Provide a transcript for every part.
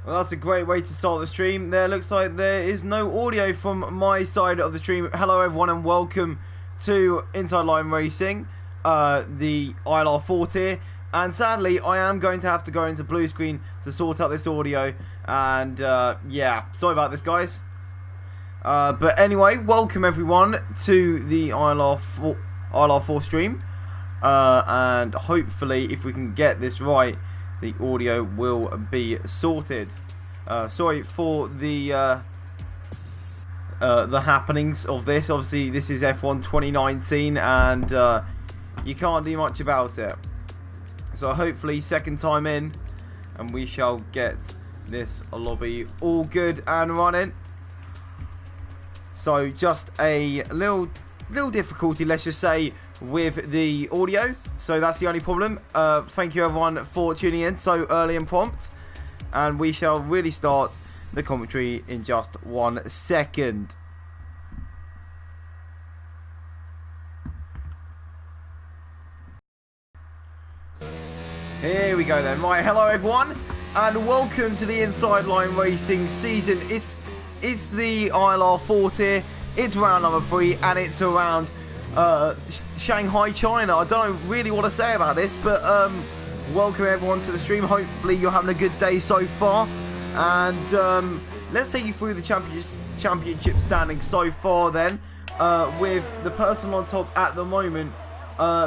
Well, that's a great way to start the stream. There looks like there is no audio from my side of the stream. Hello everyone and welcome to Inside Line Racing, the ILR4 tier. And sadly, I am going to have to go into blue screen to sort out this audio. And yeah, sorry about this, guys. But anyway, welcome everyone to the ILR4 stream. And hopefully, if we can get this right, the audio will be sorted. Sorry for the happenings of this. Obviously, this is F1 2019, and you can't do much about it. So hopefully, second time in, and we shall get this lobby all good and running. So just a little difficulty, let's just say, with the audio, so that's the only problem. Thank you everyone for tuning in so early and prompt, and we shall really start the commentary in just 1 second. Here we go then. Right, hello everyone and welcome to the Inside Line Racing season. It's the ILR4 tier, it's round number 3, and it's around Shanghai, China. I don't really want to say about this, but welcome everyone to the stream. Hopefully you're having a good day so far, and let's take you through the championship standings so far then, with the person on top at the moment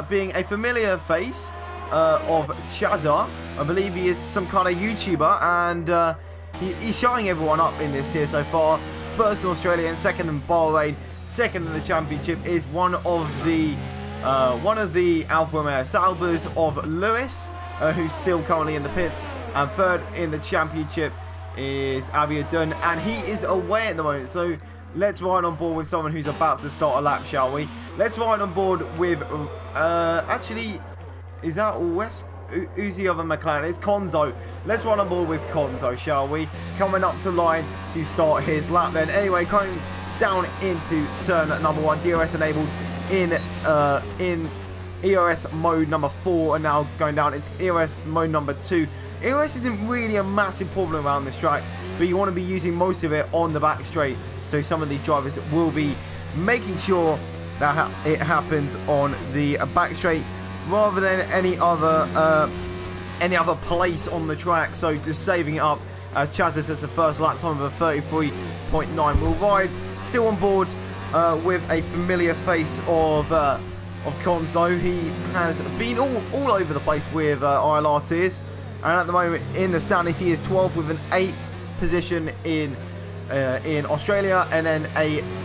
being a familiar face of Chazza. I believe he is some kind of YouTuber, and he's showing everyone up in this here so far. First in Australia and second in Bahrain. Second in the championship is one of the Alfa Romeo Saubers of Lewis, who's still currently in the pits, and third in the championship is Abiodun, and he is away at the moment. So let's ride on board with someone who's about to start a lap, shall we? Let's ride on board with actually, is that West? Who's the other McLaren? It's Konzo. Let's ride on board with Konzo, shall we? Coming up to line to start his lap then. Anyway, coming down into turn number 1, DRS enabled in ERS mode number 4, and now going down into ERS mode number 2. ERS isn't really a massive problem around this track, but you want to be using most of it on the back straight, so some of these drivers will be making sure that it happens on the back straight rather than any other place on the track. So just saving it up, as Chazza says, the first lap time of a 33.9. We'll ride still on board with a familiar face of Konzo. He has been all over the place with ILR tiers, and at the moment in the standings he is 12th with an 8th position in Australia, and then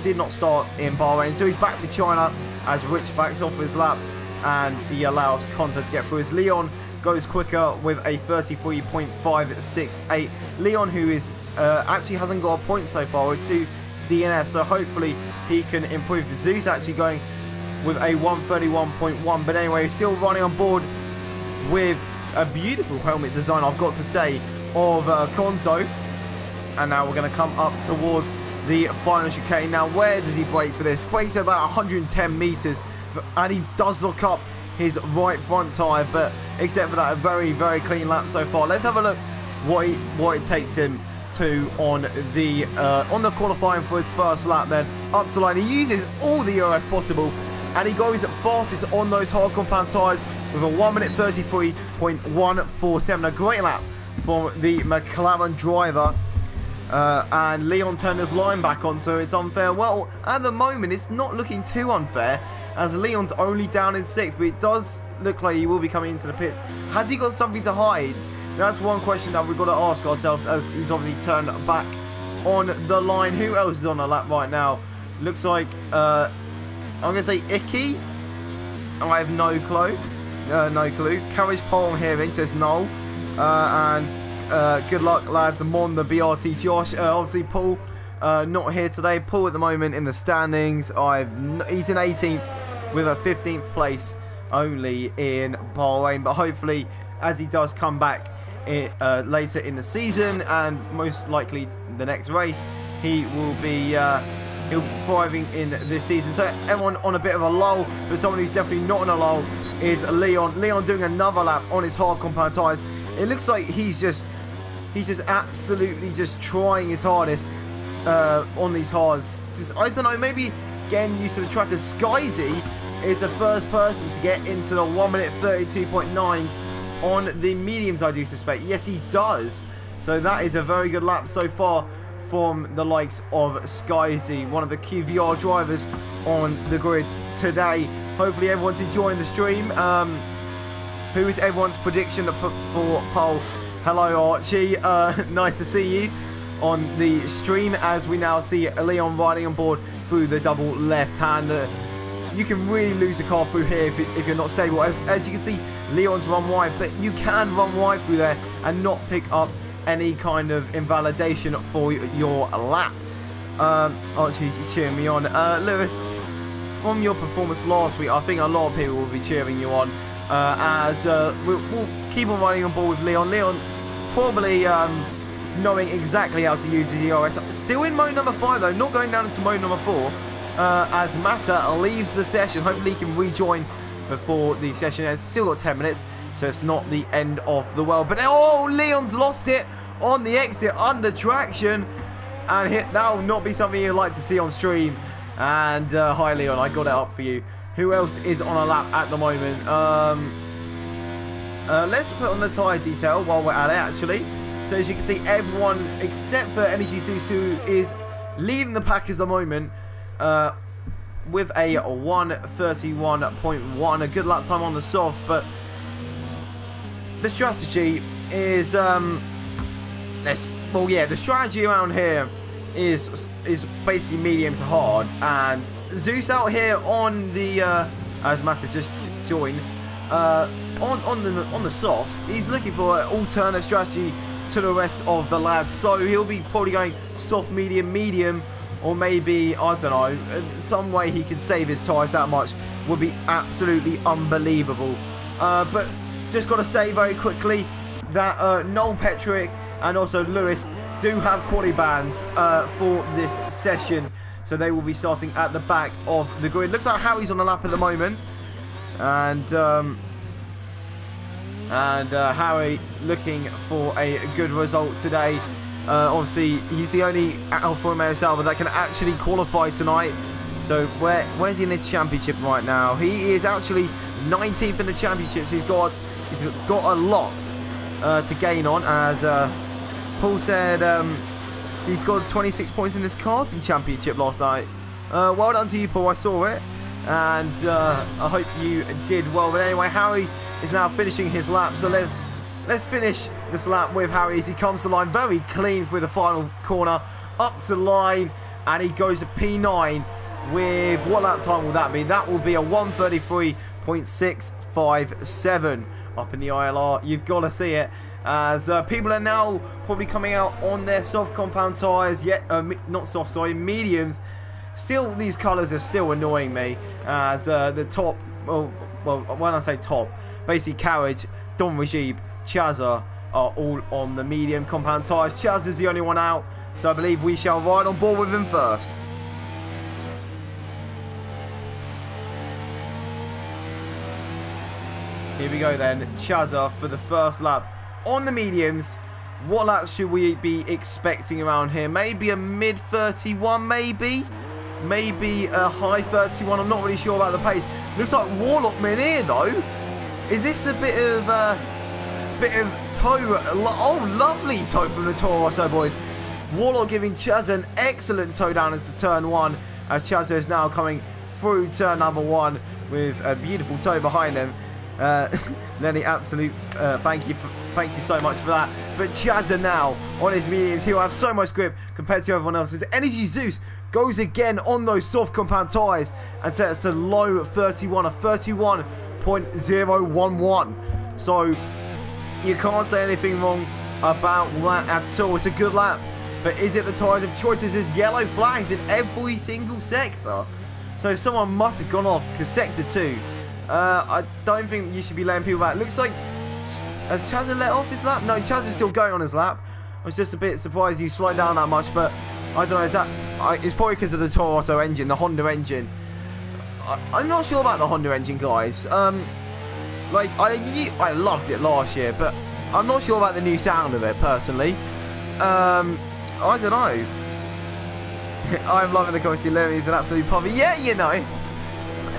did not start in Bahrain. So he's back to China as Rich backs off his lap, and he allows Konzo to get through as Leon goes quicker with a 33.568. Leon, who is actually hasn't got a point so far with 2 DNF, so hopefully he can improve. Zeus actually going with a 131.1, but anyway, still running on board with a beautiful helmet design, I've got to say, of Konzo. And now we're going to come up towards the final chicane. Now, where does he brake for this? Brakes at about 110 meters, and he does look up his right front tyre, but except for that, a very, very clean lap so far. Let's have a look what it takes him to on the qualifying for his first lap then. Up to line, he uses all the ERS possible, and he goes fastest on those hard compound tyres with a 1 minute 33.147. A great lap from the McLaren driver. And Leon turned his line back on, so it's unfair. Well, at the moment it's not looking too unfair, as Leon's only down in 6th, but it does look like he will be coming into the pits. Has he got something to hide? That's one question that we've got to ask ourselves, as he's obviously turned back on the line. Who else is on the lap right now? Looks like I'm going to say Icky. I have no clue. Carriage pole I'm hearing, says Noel. And good luck, lads. I'm on the BRT Josh. Obviously, Paul not here today. Paul at the moment in the standings. He's in 18th with a 15th place only in Bahrain. But hopefully, as he does come back later in the season, and most likely the next race, he will be thriving in this season. So everyone on a bit of a lull, but someone who's definitely not on a lull is Leon. Leon doing another lap on his hard compound tyres. It looks like he's just He's just absolutely just trying his hardest on these hards. Just, I don't know, maybe getting used to the track. Skyzy is the first person to get into the 1 minute 32.9s on the mediums, I do suspect. Yes, he does. So that is a very good lap so far from the likes of Skyzy, one of the QVR drivers on the grid today. Hopefully everyone's enjoying the stream. Who is everyone's prediction for pole? Hello Archie, nice to see you on the stream as we now see Leon riding on board through the double left-hander. You can really lose the car through here if you're not stable. As you can see, Leon's run wide, but you can run wide through there and not pick up any kind of invalidation for your lap. Archie's cheering me on. Lewis, from your performance last week, I think a lot of people will be cheering you on. We'll keep on running on board with Leon. Leon probably knowing exactly how to use the DRS. Still in mode number 5 though, not going down into mode number 4. As Mata leaves the session, hopefully he can rejoin before the session ends. Still got 10 minutes, so it's not the end of the world. But oh, Leon's lost it on the exit under traction, and that will not be something you'd like to see on stream. And hi Leon, I got it up for you. Who else is on a lap at the moment? Let's put on the tyre detail while we're at it, actually. So as you can see, everyone except for Energy Zeus, who is leading the pack at the moment with a 1:31.1, a good lap time on the softs. But the strategy is the strategy around here is basically medium to hard, and Zeus out here on the as Matt has just joined on the softs. He's looking for an alternate strategy to the rest of the lads, so he'll be probably going soft, medium, or maybe, I don't know, some way he can save his tyres that much would be absolutely unbelievable. But just got to say very quickly that Noel Petrick and also Lewis do have quali bans for this session, so they will be starting at the back of the grid. Looks like Harry's on the lap at the moment, and Harry looking for a good result today. Obviously, he's the only Alfa Romeo Sauber that can actually qualify tonight. So where's he in the championship right now? He is actually 19th in the championships. He's got a lot to gain on, as Paul said. He scored 26 points in his karting championship last night. Well done to you, Paul. I saw it, and I hope you did well. But anyway, Harry is now finishing his lap. So let's finish this lap with Harry as he comes to the line very clean through the final corner, up to the line, and he goes to P9 with, what lap time will that be? That will be a 1:33.657 up in the ILR. You've got to see it, as people are now probably coming out on their soft compound tyres, not soft, sorry, mediums. Still, these colours are still annoying me, as the top, well, when I say top, basically Carriage, Don Regib, Chazza are all on the medium compound tyres. Chaz is the only one out, so I believe we shall ride on board with him first. Here we go then, Chazza for the first lap on the mediums. What lap should we be expecting around here? Maybe a mid 31, maybe a high 31. I'm not really sure about the pace. Looks like Warlock Minir though. Is this a bit of toe? Oh, lovely toe from the Toro Rosso boys. Warlock giving Chazza an excellent toe down into turn 1, as Chazza is now coming through turn number 1 with a beautiful toe behind him. Lenny, absolute thank you so much for that. But Chazza now on his mediums, he'll have so much grip compared to everyone else. His Energy Zeus goes again on those soft compound tyres and sets a low 31, a 31.011. So you can't say anything wrong about that at all. It's a good lap, but is it the tyres of choices? There's yellow flags in every single sector, so someone must have gone off, because sector 2, I don't think you should be letting people back. Looks like, has Chazza let off his lap? No, Chaz is still going on his lap. I was just a bit surprised he slowed down that much, but I don't know, it's probably because of the Toro Rosso engine, the Honda engine. I'm not sure about the Honda engine, guys. Like, I loved it last year, but I'm not sure about the new sound of it, personally. I don't know. I'm loving the commentary. Larry's an absolute puppy. Yeah, you know.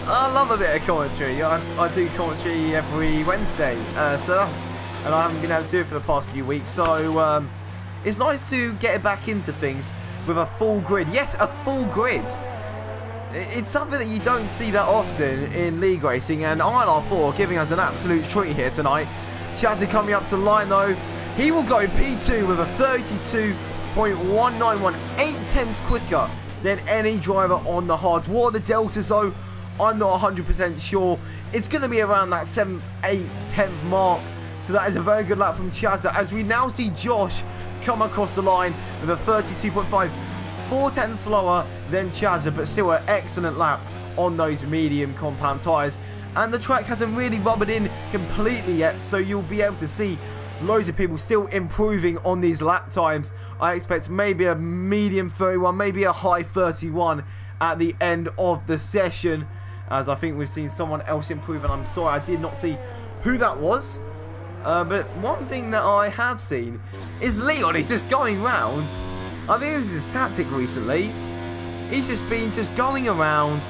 I love a bit of commentary. I do commentary every Wednesday. And I haven't been able to do it for the past few weeks. So it's nice to get back into things with a full grid. Yes, a full grid. It's something that you don't see that often in league racing. And ILR4 giving us an absolute treat here tonight. Chazzy coming up to the line though. He will go P2 with a 32.191, 8/10 quicker than any driver on the hards. What are the deltas though? I'm not 100% sure. It's going to be around that 7th, 8th, 10th mark. So that is a very good lap from Chazza. As we now see Josh come across the line with a 32.5, 4/10 slower than Chazza, but still an excellent lap on those medium compound tyres. And the track hasn't really rubbered in completely yet, so you'll be able to see loads of people still improving on these lap times. I expect maybe a medium 31, maybe a high 31 at the end of the session, as I think we've seen someone else improve, and I'm sorry I did not see who that was. But one thing that I have seen is Leon. He's just going round. I think this is his tactic recently. He's just been going around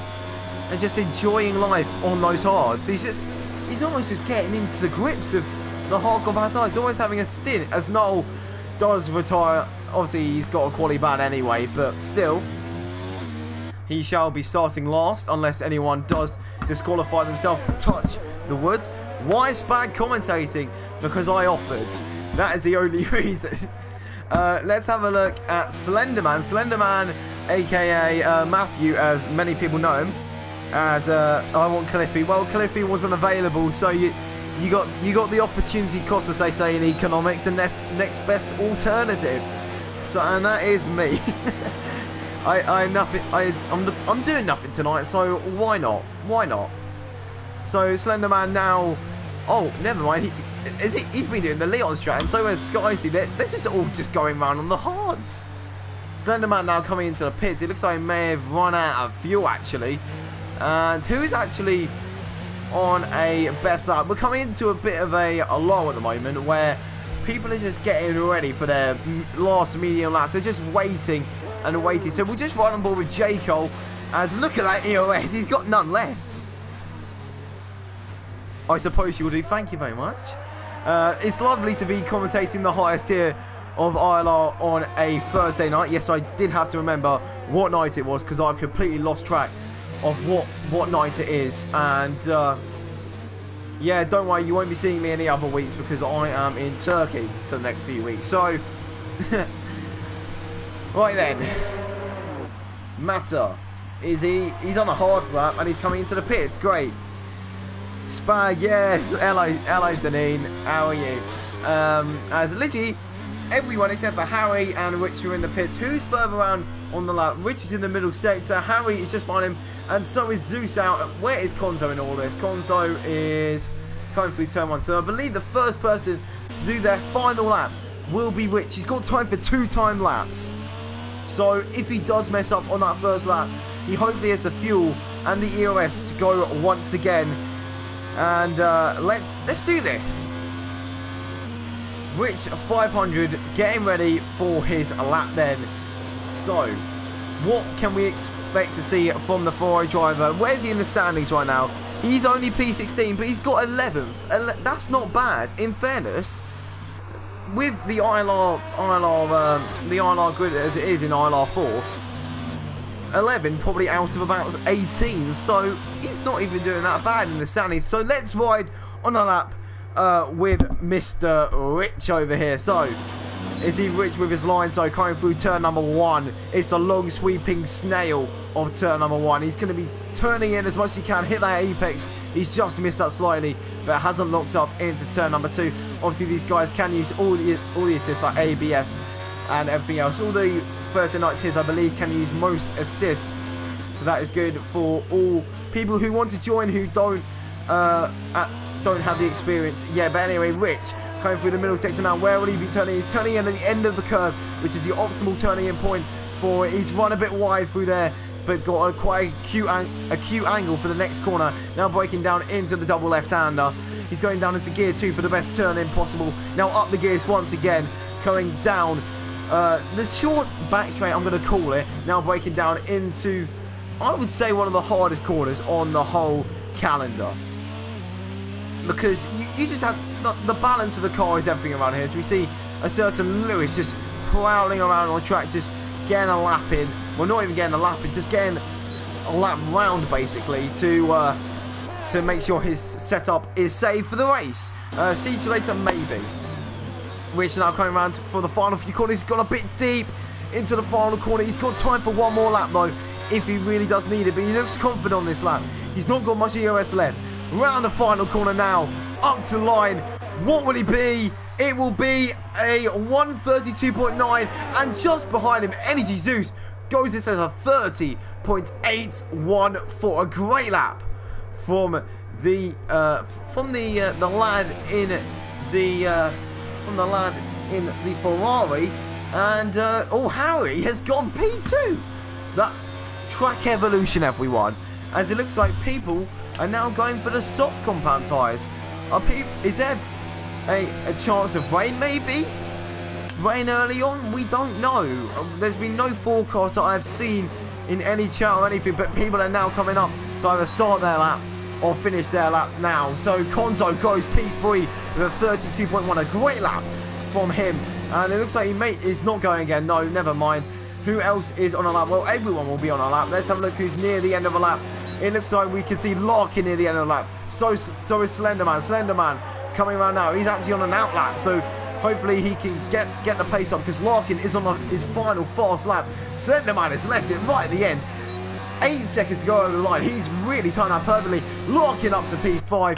and just enjoying life on those hards. He's almost just getting into the grips of the hardcore battle. He's always having a stint as Noel does retire. Obviously he's got a quality ban anyway, but still he shall be starting last unless anyone does disqualify themselves. Touch the wood. Why is Spag commentating? Because I offered. That is the only reason. Let's have a look at Slenderman. Slenderman, aka Matthew, as many people know him as. I want Cliffy. Well, Cliffy wasn't available, so you got the opportunity cost, as they say in economics, and next best alternative. So, and that is me. I'm doing nothing tonight, so why not? Why not? So Slenderman now. Oh, never mind. He's been doing the Leon strat, and so has Skysy. They're just all going around on the hards. Slenderman now coming into the pits. It looks like he may have run out of fuel actually. And who is actually on a best lap? We're coming into a bit of a lull at the moment where people are just getting ready for their last medium laps. They're just waiting and waiting. So we'll just run on board with J. Cole. As look at that EOS. He's got none left. I suppose you will do. Thank you very much. It's lovely to be commentating the highest tier of ILR on a Thursday night. Yes, I did have to remember what night it was because I've completely lost track of what night it is. And yeah, don't worry, you won't be seeing me any other weeks because I am in Turkey for the next few weeks. So right then, Mata, he's on a hard lap and he's coming into the pits. Great. Spag, yes, hello Deneen, how are you? As literally everyone except for Harry and Rich are in the pits. Who's further around on the lap? Rich is in the middle sector, Harry is just behind him, and so is Zeus out. Where is Konzo in all this? Konzo is coming through turn 1, so I believe the first person to do their final lap will be Rich. He's got time for 2 time laps, so if he does mess up on that first lap, he hopefully has the fuel and the EOS to go once again. And let's do this. Rich 500 getting ready for his lap then. So what can we expect to see from the 4i driver? Where's he in the standings right now? He's only P16, but he's got 11th. That's not bad in fairness. With the ILR grid as it is in ILR4, 11 probably out of about 18, so he's not even doing that bad in the standings. So let's ride on a lap with Mr. Rich over here. So is he Rich with his line? So coming through turn number 1, it's a long sweeping snail of turn number 1. He's going to be turning in as much as he can, hit that apex. He's just missed that slightly, but hasn't locked up into turn number 2. Obviously these guys can use all the assists like ABS and everything else. All the Thursday night tiers, I believe, can use most assists, so that is good for all people who want to join who don't have the experience. Yeah, but anyway, Rich coming through the middle sector now. Where will he be turning? He's turning in at the end of the curve, which is the optimal turning in point for it. He's run a bit wide through there, but got a quite acute angle for the next corner. Now breaking down into the double left-hander. He's going down into gear 2 for the best turn-in possible. Now up the gears once again, going down the short back straight, I'm going to call it. Now breaking down into, I would say, one of the hardest corners on the whole calendar. Because you just have, the balance of the car is everything around here. So we see a certain Lewis just prowling around on the track, just getting a lap in. Well, not even getting a lap in, just getting a lap round basically to make sure his setup is safe for the race. See you later, maybe. Rich now coming around for the final few corners. He's gone a bit deep into the final corner. He's got time for one more lap though, if he really does need it. But he looks confident on this lap. He's not got much EOS left. Round the final corner now, up to line. What will he be? It will be a 132.9, and just behind him, Energy Zeus goes this as a 30.81 for a great lap from the lad in the Ferrari, and Harry has gone P2. That track evolution, everyone, as it looks like people are now going for the soft compound tyres. Is there a chance of rain, maybe? Rain early on? We don't know. There's been no forecast that I've seen in any chat or anything, but people are now coming up to either start their lap or finish their lap now. So Konzo goes P3 with a 32.1, a great lap from him. And it looks like he's not going again. No, never mind. Who else is on a lap? Well, everyone will be on a lap. Let's have a look who's near the end of a lap. It looks like we can see Larkin near the end of the lap. So is Slenderman. Slenderman coming around now. He's actually on an out lap, so hopefully he can get the pace up, because Larkin is on his final fast lap. Slenderman has left it right at the end. 8 seconds to go over the line. He's really timed out perfectly. Larkin up to P5.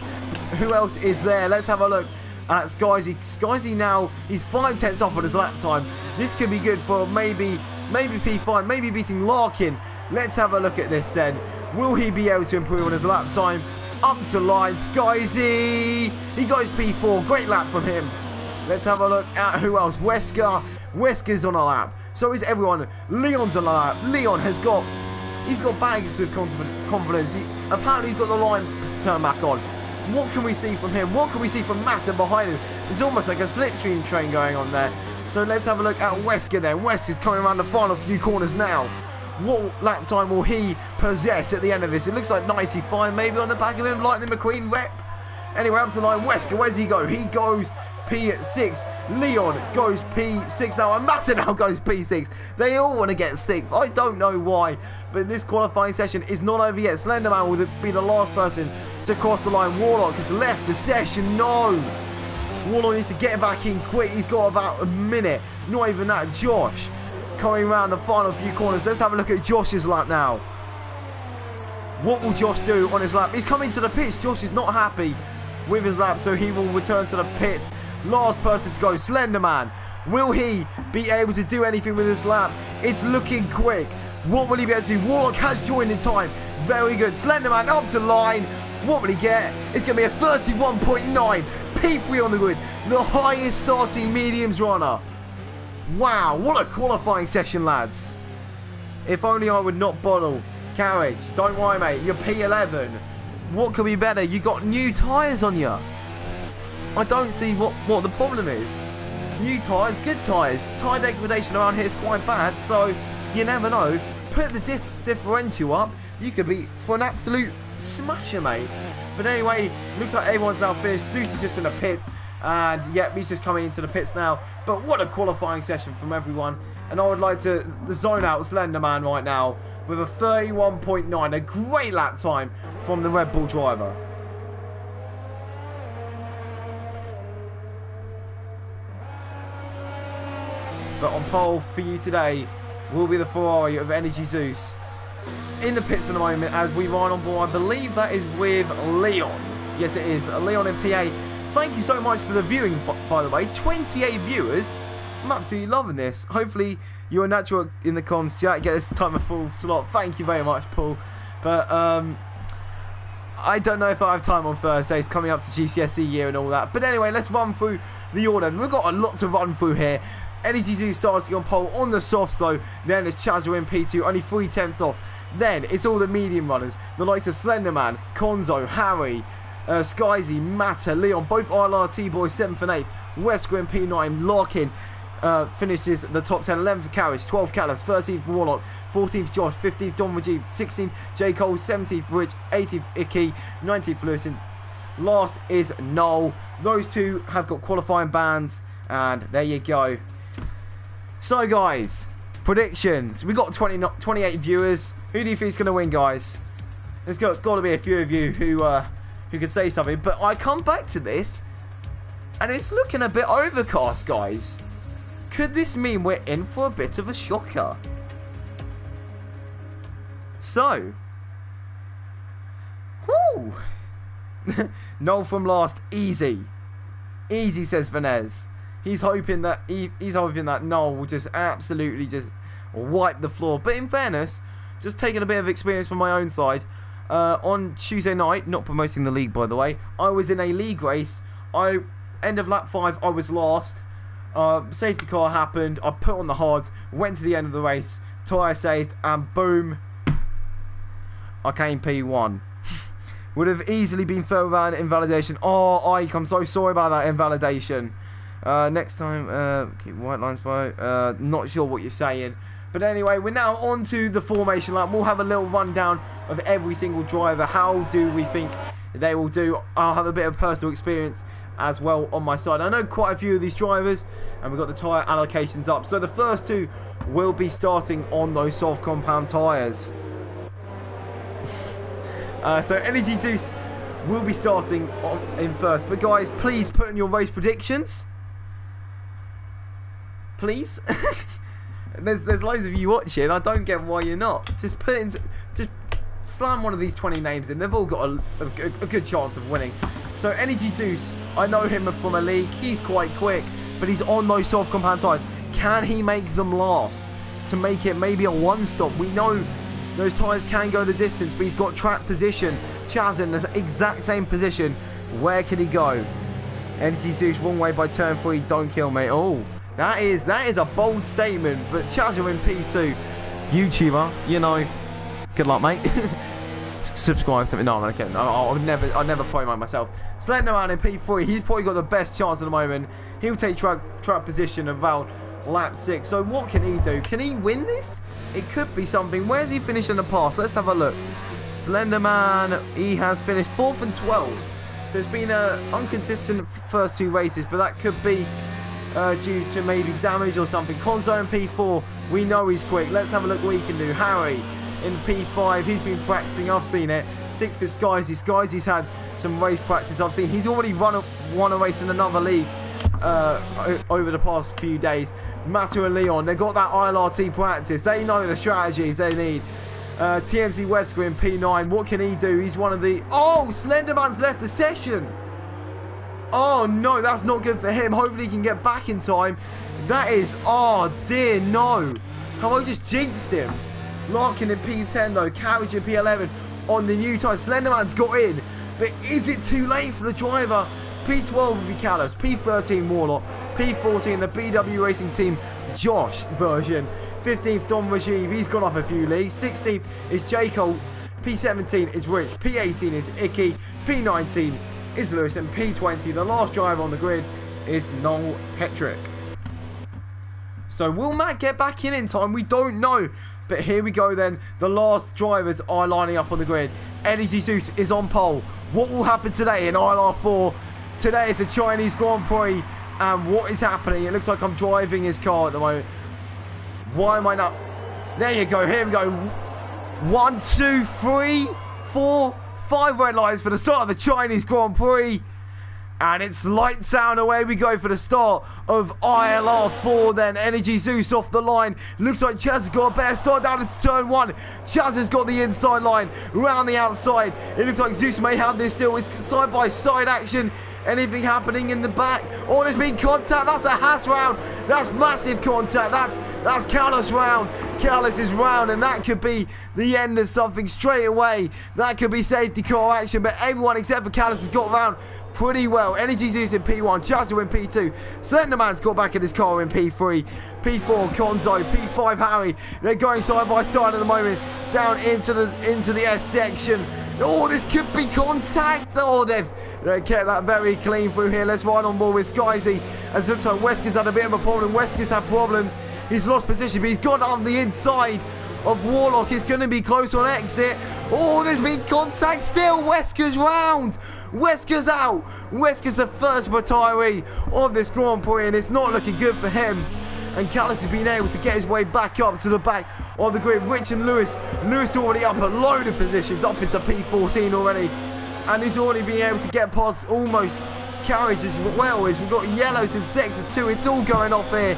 Who else is there? Let's have a look at Skyzy. Skyzy now, he's 5 tenths off on his lap time. This could be good for maybe P5, maybe beating Larkin. Let's have a look at this then. Will he be able to improve on his lap time? Up to line, Skyzy. He goes P4. Great lap from him. Let's have a look at who else. Wesker. Wesker's on a lap. So is everyone. Leon's on a lap. Leon has got, he's got bags of confidence. Apparently he's got the line turn back on. What can we see from him? What can we see from Matter behind him? It's almost like a slipstream train going on there. So let's have a look at Wesker then. Wesker's coming around the final few corners now. What lap time will he possess at the end of this? It looks like 95 maybe on the back of him. Lightning McQueen rep. Anyway, up to line. Wesker, where's he go? He goes P6. Leon goes P6 now, and Matter now goes P6. They all want to get 6th. I don't know why, but this qualifying session is not over yet. Slenderman will be the last person to cross the line. Warlock has left the session. No. Warlock needs to get back in quick. He's got about a minute. Not even that. Josh coming around the final few corners. Let's have a look at Josh's lap now. What will Josh do on his lap? He's coming to the pits. Josh is not happy with his lap, so he will return to the pits. Last person to go, Slenderman. Will he be able to do anything with his lap? It's looking quick. What will he be able to do? Warlock has joined in time. Very good. Slenderman up to line. What will he get? It's going to be a 31.9. P3 on the grid. The highest starting mediums runner. Wow, what a qualifying session, lads. If only I would not bottle carriage. Don't worry, mate. You're P11. What could be better? You got new tyres on you. I don't see what the problem is. New tyres, good tyres. Tyre degradation around here is quite bad, so you never know. Put the differential up. You could be for an absolute smasher, mate. But anyway, looks like everyone's now finished. Zeus is just in the pit. And yep, he's just coming into the pits now. But what a qualifying session from everyone. And I would like to zone out Slenderman right now with a 31.9. A great lap time from the Red Bull driver. But on pole for you today will be the Ferrari of Energy Zeus. In the pits at the moment as we ride on board. I believe that is with Leon. Yes, it is. Leon in PA. Thank you so much for the viewing, by the way. 28 viewers. I'm absolutely loving this. Hopefully, you're a natural in the comms chat. Get this time a full slot. Thank you very much, Paul. But I don't know if I have time on Thursdays coming up to GCSE year and all that. But anyway, let's run through the order. We've got a lot to run through here. Energy Zoo starting on pole on the softs though. Then it's Chazza in P2, only 3 tenths off. Then it's all the medium runners. The likes of Slenderman, Konzo, Harry, Skyzy, Matter, Leon, both ILRT boys, 7th and 8th. Wesker and P9, Larkin finishes the top 10. 11th for Karras, 12th Callis, 13th for Warlock, 14th Josh, 15th Don Rajiv, 16th J. Cole, 17th Rich, 18th Icky, 19th Lewis. Last is Noel. Those two have got qualifying bans, and there you go. So guys, predictions. We got 28 viewers. Who do you think is going to win, guys? There's got to be a few of you who can say something. But I come back to this, and it's looking a bit overcast, guys. Could this mean we're in for a bit of a shocker? So, whoo. Noel from last, easy, says Vanez. He's hoping that Noel will just absolutely just wipe the floor. But in fairness, just taking a bit of experience from my own side, on Tuesday night, not promoting the league by the way, I was in a league race. End of lap 5, I was last. Safety car happened. I put on the hards, went to the end of the race, tyre saved, and boom, I came P1. Would have easily been further around invalidation. Oh, Ike, I'm so sorry about that invalidation. Next time, keep white lines by. Not sure what you're saying. But anyway, we're now on to the formation lap. We'll have a little rundown of every single driver. How do we think they will do? I'll have a bit of personal experience as well on my side. I know quite a few of these drivers, and we've got the tyre allocations up. So the first two will be starting on those soft compound tyres. So Energy Zeus will be starting in first. But guys, please put in your race predictions. Please. There's loads of you watching. I don't get why you're not. Just slam one of these 20 names in. They've all got a good chance of winning. So Energy Zeus, I know him from a league. He's quite quick, but he's on those soft compound tyres. Can he make them last to make it maybe a one-stop? We know those tyres can go the distance, but he's got track position. Chaz in the exact same position. Where can he go? Energy Zeus, wrong way by turn 3. Don't kill me. Oh, that is a bold statement. But Chaz in P2. YouTuber, you know. Good luck, mate. Subscribe to me. No, I'm kidding. I'll never promote myself. Slenderman in P3. He's probably got the best chance at the moment. He'll take track position around lap 6. So what can he do? Can he win this? It could be something. Where's he finished in the past? Let's have a look. Slenderman, he has finished 4th and 12th. So it's been an inconsistent first two races, but that could be due to maybe damage or something. Conzo in P4, we know he's quick. Let's have a look what he can do. Harry in P5, he's been practicing. I've seen it. 6th for Skyzy. Skyzy's had some race practice. I've seen he's already won a race in another league over the past few days. Matter and Leon, they've got that ILRT practice. They know the strategies they need. TMC Wesker in P9. What can he do? He's one of the... Oh, Slenderman's left the session. Oh, no, that's not good for him. Hopefully he can get back in time. That is... Oh, dear, no. Have I just jinxed him? Larkin in P10, though. Carriage in P11 on the new tyre. Slenderman's got in. But is it too late for the driver? P12 will be Callis. P13 Warlock. P14 the BW Racing Team Josh version. 15th Don Rajiv, he's gone up a few leagues. 16th is J. Cole. P17 is Rich. P18 is Icky. P19 is Lewis. And P20, the last driver on the grid, is Noel Hetrick. So will Matt get back in time? We don't know. But here we go then. The last drivers are lining up on the grid. Energy Zeus is on pole. What will happen today in ILR4? Today is a Chinese Grand Prix. And what is happening? It looks like I'm driving his car at the moment. Why am I not? There you go. Here we go. 1, 2, 3, 4, 5 red lights for the start of the Chinese Grand Prix. And it's lights out and away we go for the start of ILR4 then. Energy Zeus off the line. Looks like Chaz has got a better start down to turn 1. Chaz has got the inside line around the outside. It looks like Zeus may have this still. It's side-by-side action. Anything happening in the back? Oh, there's been contact. That's a Haas round. That's massive contact. That's Callis round. Callis is round, and that could be the end of something straight away. That could be safety car action, but everyone except for Callis has got round pretty well. Energy Zeus in P1, Chazza in P2. Slenderman's got back in his car in P3. P4 Conzo, P5 Harry. They're going side by side at the moment down into the S section. Oh, this could be contact. Oh, they've kept that very clean through here. Let's ride on board with Skyzy. As it looks like Wesker's had a bit of a problem. Wesker's had problems. He's lost position, but he's got on the inside of Warlock. It's going to be close on exit. Oh, there's been contact still. Wesker's round. Wesker's out. Wesker's the first retiree of this Grand Prix, and it's not looking good for him. And Callis has been able to get his way back up to the back of the grid. Rich and Lewis. Lewis already up a load of positions, up into P14 already. And he's already been able to get past almost Carriage as well. As we've got yellows in sector 2. It's all going off here.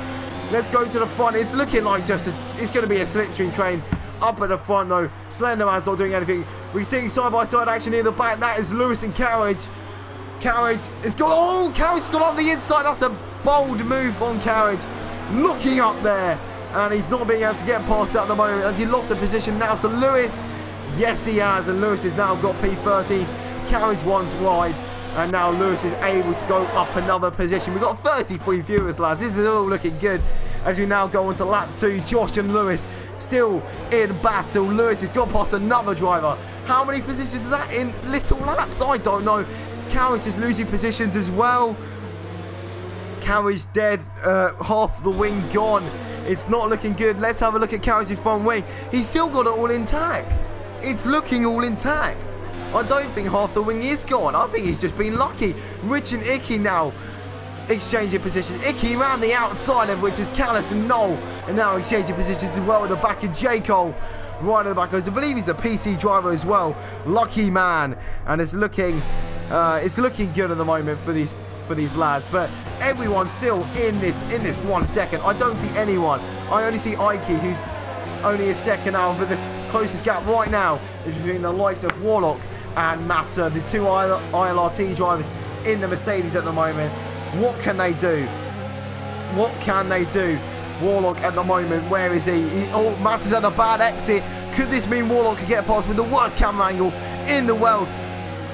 Let's go to the front. It's looking like it's going to be a slipstream train up at the front though. Slenderman's not doing anything. We're seeing side-by-side action near the back. That is Lewis and Carriage. Carriage has got... Oh, Carriage's got on the inside. That's a bold move on Carriage. Looking up there, and he's not being able to get past that at the moment. Has he lost the position now to Lewis? Yes, he has, and Lewis has now got P13. Carriage one's wide, and now Lewis is able to go up another position. We've got 33 viewers, lads. This is all looking good as we now go on to lap 2. Josh and Lewis still in battle. Lewis has got past another driver. How many positions is that in little laps? I don't know. Carriage is losing positions as well. Carriage dead, half the wing gone. It's not looking good. Let's have a look at Carriage's front wing. He's still got it all intact. It's looking all intact. I don't think half the wing is gone. I think he's just been lucky. Rich and Icky now exchanging positions. Icky around the outside of which is Callis and Noel. And now exchanging positions as well at the back of J. Cole. Right at the back. I believe he's a PC driver as well. Lucky man. And it's looking good at the moment for these lads, but everyone's still in this 1 second. I don't see anyone. I only see Ike, who's only a second out, but the closest gap right now is between the likes of Warlock and Matter, the two ILRT drivers in the Mercedes at the moment. What can they do? What can they do? Warlock at the moment, where is he? Oh, Matter's had a bad exit. Could this mean Warlock could get past with the worst camera angle in the world?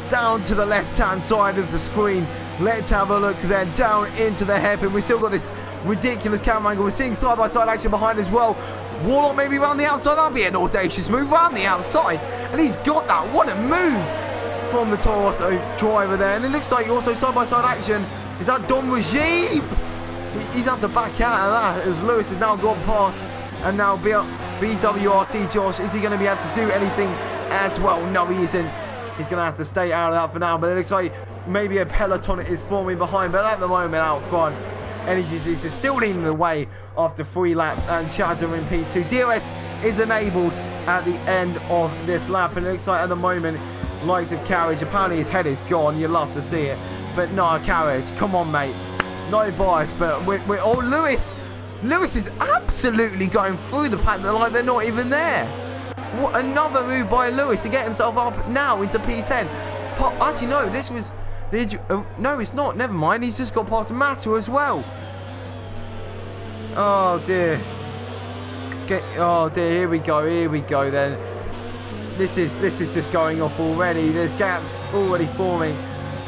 Down to the left-hand side of the screen. Let's have a look then down into the hairpin. We've still got this ridiculous camera angle. We're seeing side-by-side action behind as well. Warlock maybe around the outside. That'll be an audacious move around the outside. And he's got that. What a move from the Torosso driver there. And it looks like also side-by-side action. Is that Don Regib? He's had to back out of that as Lewis has now gone past. And now BWRT Josh. Is he going to be able to do anything as well? No, he isn't. He's going to have to stay out of that for now. But it looks like maybe a peloton is forming behind. But at the moment out front, Energy Zeus is still leading the way after 3 laps. And Chaz are in P2. DRS is enabled at the end of this lap. And it looks like at the moment, likes of Carriage. Apparently his head is gone. You love to see it. But no, Carriage. Come on, mate. No bias. But we're oh, Lewis. Lewis is absolutely going through the pack like they're not even there. What another move by Lewis to get himself up now into P10. Actually, no, this was no, it's not. Never mind. He's just got past Matter as well. Oh dear. Oh dear. Here we go. Here we go. Then this is just going off already. There's gaps already forming.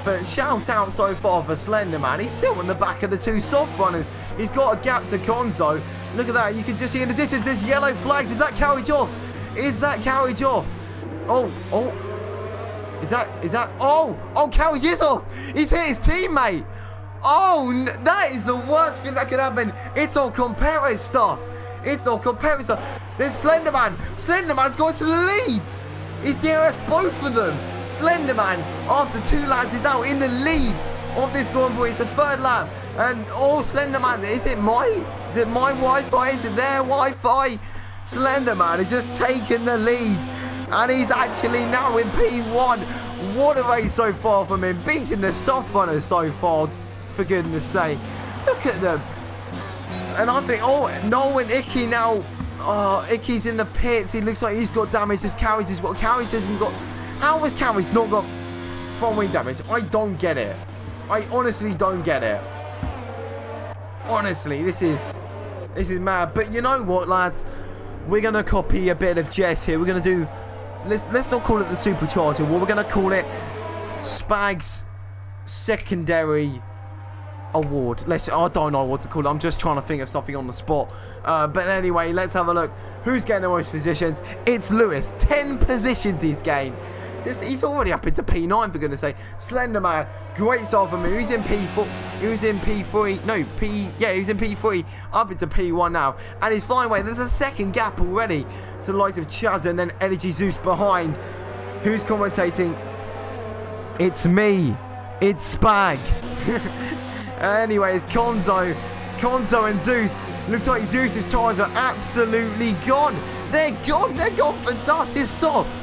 But shout out so far for Slenderman. He's still on the back of the 2 soft runners. He's got a gap to Gonzo. Look at that. You can just see in the distance there's yellow flags. Is that Carriage off? Is that Carriage off? Oh. Is that? Oh, Carriage is off. He's hit his teammate. Oh, that is the worst thing that could happen. It's all competitive stuff. It's all competitive stuff. There's Slenderman. Slenderman's going to the lead. He's DRS both of them. Slenderman, after 2 laps, is now in the lead of this Grand Prix. It's the 3rd lap. And Slenderman, is it my Wi-Fi? Is it their Wi-Fi? Slenderman has just taken the lead. And he's actually now in P1. What a race so far from him. Beating the soft runners so far, for goodness sake. Look at them. And I think, Noel and Icky now. Oh, Icky's in the pits. He looks like he's got damage. As Carriage has got. Carriage hasn't got. How has Carriage not got front wing damage? I don't get it. I honestly don't get it. Honestly, this is mad. But you know what, lads? We're gonna copy a bit of Jess here. We're gonna do. Let's not call it the Supercharger. Well, we're gonna call it Spag's Secondary Award. I don't know what to call it. I'm just trying to think of something on the spot. But anyway, let's have a look. Who's getting the most positions? It's Lewis. 10 positions he's gained. He's already up into P9, for goodness sake. Slender Man, great start from him. He's in P4. He was in P3. No, yeah, he's in P3. Up into P1 now. And he's flying away. There's a second gap already to the likes of Chaz and then Energy Zeus behind. Who's commentating? It's me. It's Spag. Anyway, it's Konzo. Konzo and Zeus. Looks like Zeus's tyres are absolutely gone. They're gone. They're gone for dust. His softs.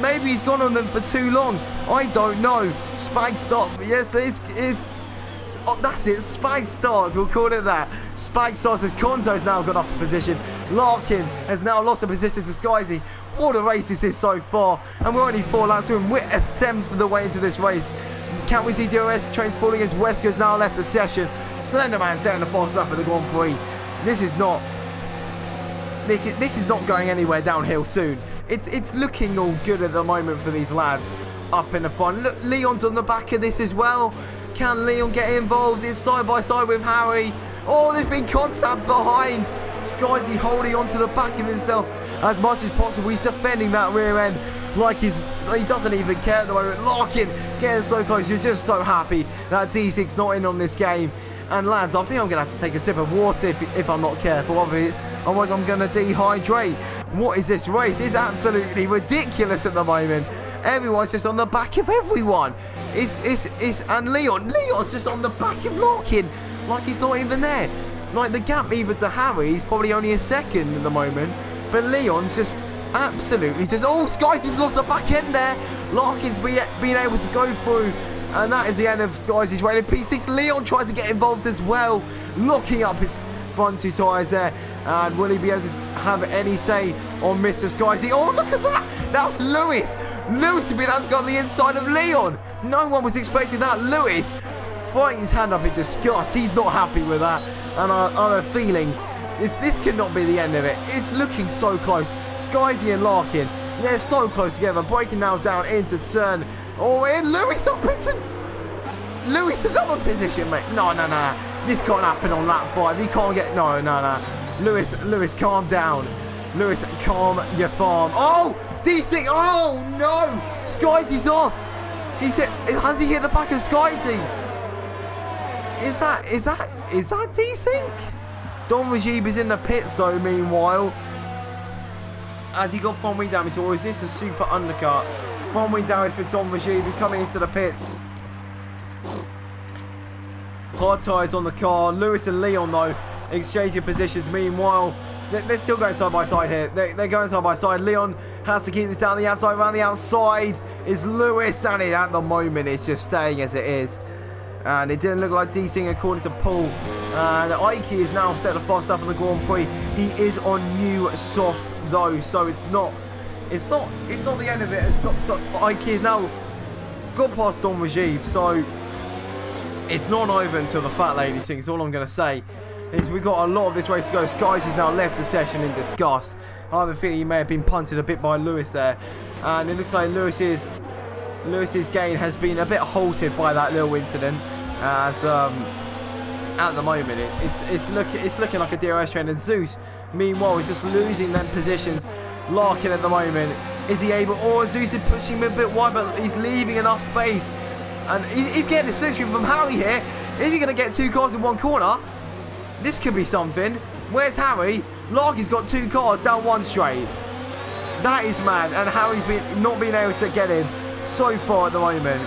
Maybe he's gone on them for too long. I don't know. Spag stop. Yes, oh, that's it. Spag starts. We'll call it that. Spag starts as Konzo's now got off the position. Larkin has now lost a position to Skyzy. What a race this is so far. And we're only 4 laps in. We're a 10th of the way into this race. Can we see DRS trains falling as Wesko's now left the session? Slenderman setting the fast lap for the Grand Prix. This is not going anywhere downhill soon. It's looking all good at the moment for these lads up in the front. Look, Leon's on the back of this as well. Can Leon get involved? It's side by side with Harry. Oh, there's been contact behind. Skyzy holding onto the back of himself as much as possible. He's defending that rear end like he doesn't even care at the moment. Larkin getting so close. You're just so happy that D6's not in on this game. And lads, I think I'm going to have to take a sip of water if I'm not careful. Otherwise I'm going to dehydrate. What is this race? It's absolutely ridiculous at the moment. Everyone's just on the back of everyone. And Leon's just on the back of Larkin, like he's not even there. Like the gap even to Harry is probably only a second at the moment. But Leon's just absolutely just... Oh, Sky's just lost the back end there. Larkin's being able to go through. And that is the end of Sky's race in P6. Leon tries to get involved as well, locking up his front 2 tyres there. And will he be able to have any say on Mr. Skyzy? Oh, look at that! That's Lewis! Lewis has been able to go on the inside of Leon. No one was expecting that. Lewis throwing his hand up in disgust. He's not happy with that. And I have a feeling this could not be the end of it. It's looking so close. Skyzy and Larkin, they're so close together. Breaking now down into turn. Oh, and Lewis up into... Lewis another position, mate. No. This can't happen on lap 5. He can't get... No. Lewis, calm down. Lewis, calm your farm. Oh, D6. Oh, no. Skyzy's off. Has he hit the back of Skyzy? Is that D-Sync? Don Rajib is in the pits though, meanwhile. Has he got front wing damage, or is this a super undercut? Front wing damage for Don Rajib. He's coming into the pits. Hard tyres on the car. Lewis and Leon though exchanging positions. Meanwhile, they're still going side by side here. They're going side by side. Leon has to keep this down the outside. Around the outside is Lewis, and at the moment it's just staying as it is. And it didn't look like D-Sing according to Paul. And Ike is now set the fast up on the Grand Prix. He is on new softs though, so it's not the end of it. Ike is now got past Don Rajib, so it's not over until the fat lady sings. All I'm going to say is we've got a lot of this race to go. Skies has now left the session in disgust. I have a feeling he may have been punted a bit by Lewis there, and it looks like Lewis's gain has been a bit halted by that little incident. As at the moment it's looking like a DRS train, and Zeus meanwhile is just losing them positions. Larkin at the moment, is he able? Or Zeus is pushing him a bit wide, but he's leaving enough space, and he's getting a slipstream from Harry here. Is he going to get 2 cars in one corner? This could be something. Where's Harry? Larkin's got 2 cars down one straight. That is mad, and Harry's not being able to get in so far at the moment.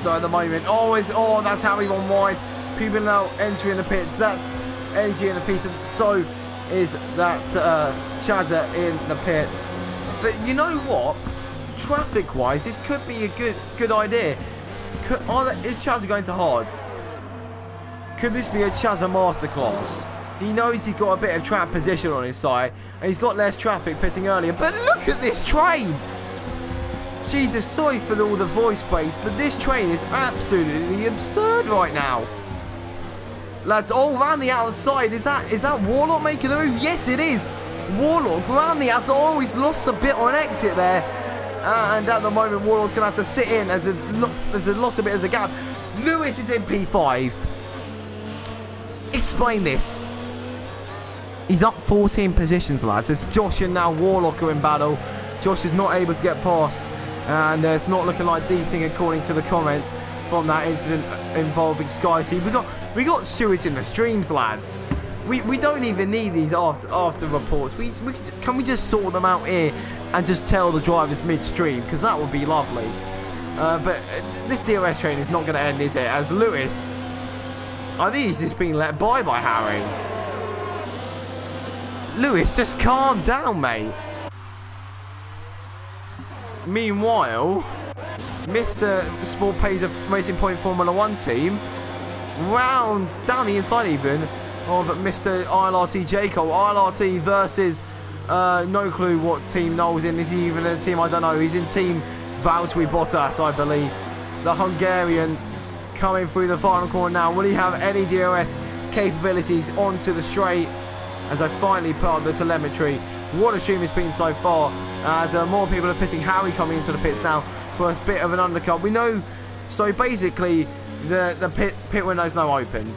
So at the moment, that's Harry on wide. People now entering the pits. That's energy in the piece. So is that Chazza in the pits. But you know what? Traffic-wise, this could be a good idea. Is Chazza going to hards? Could this be a Chazza masterclass? He knows he's got a bit of track position on his side, and he's got less traffic pitting earlier. But look at this train! Jesus, sorry for all the voice praise, but this train is absolutely absurd right now. Lads, around the outside, is that Warlock making the move? Yes, it is. Warlock around the outside. Oh, he's lost a bit on exit there. And at the moment, Warlock's going to have to sit in as there's lost a bit of the gap. Lewis is in P5. Explain this. He's up 14 positions, lads. It's Josh and now Warlock are in battle. Josh is not able to get past, and it's not looking like decent according to the comments from that incident involving Sky Team. We got stewards in the streams, lads. We don't even need these after reports. Can we just sort them out here and just tell the drivers midstream, because that would be lovely. But this DRS train is not going to end, is it? As Lewis, I think he's just being let by Harry. Lewis, just calm down, mate. Meanwhile, Mr. Sport Pacer Racing Point Formula 1 team rounds down the inside even of Mr. ILRT Jacob. ILRT versus no clue what team Noel's in. Is he even in a team? I don't know. He's in team Valtteri Bottas, I believe. The Hungarian coming through the final corner now. Will he have any DRS capabilities onto the straight? As I finally put up the telemetry. What a stream it's been so far. As more people are pitting. Harry coming into the pits now for a bit of an undercut. We know, so basically the pit window's now opened,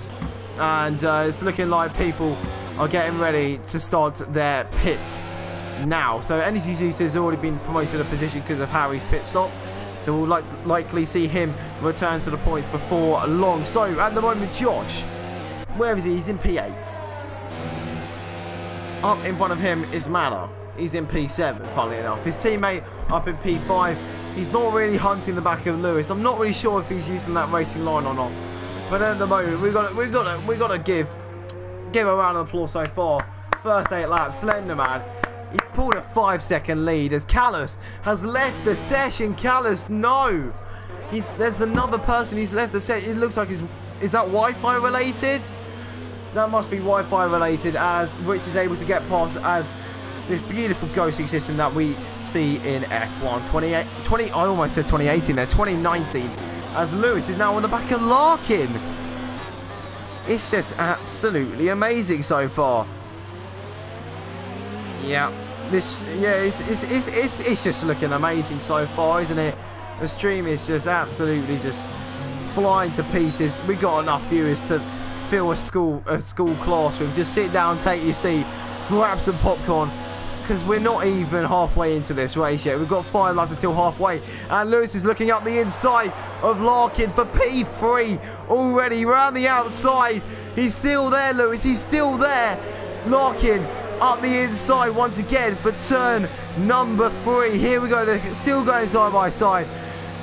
and it's looking like people are getting ready to start their pits now. So Energy Zeus has already been promoted to a position because of Harry's pit stop, so we'll likely see him return to the points before long. So at the moment, Josh, where is he? He's in P8. Up in front of him is Manor. He's in P7, funnily enough. His teammate up in P5. He's not really hunting the back of Lewis. I'm not really sure if he's using that racing line or not. But at the moment, we've got to give a round of applause so far. First 8 laps, Slenderman. He's pulled a 5-second lead as Callus has left the session. Callus, no. There's another person who's left the session. It looks like is that Wi-Fi related? That must be Wi-Fi related, as Rich is able to get past as this beautiful ghosting system that we see in F1 I almost said 2018 there, 2019, as Lewis is now on the back of Larkin. It's just absolutely amazing so far. Yeah, it's just looking amazing so far, isn't it? The stream is just absolutely just flying to pieces. We got enough viewers to fill a school classroom. Just sit down, take your seat, grab some popcorn, because we're not even halfway into this race yet. We've got 5 laps until halfway, and Lewis is looking up the inside of Larkin for P3 already round the outside. He's still there, Lewis. He's still there. Larkin up the inside once again for turn number 3. Here we go. They're still going side by side,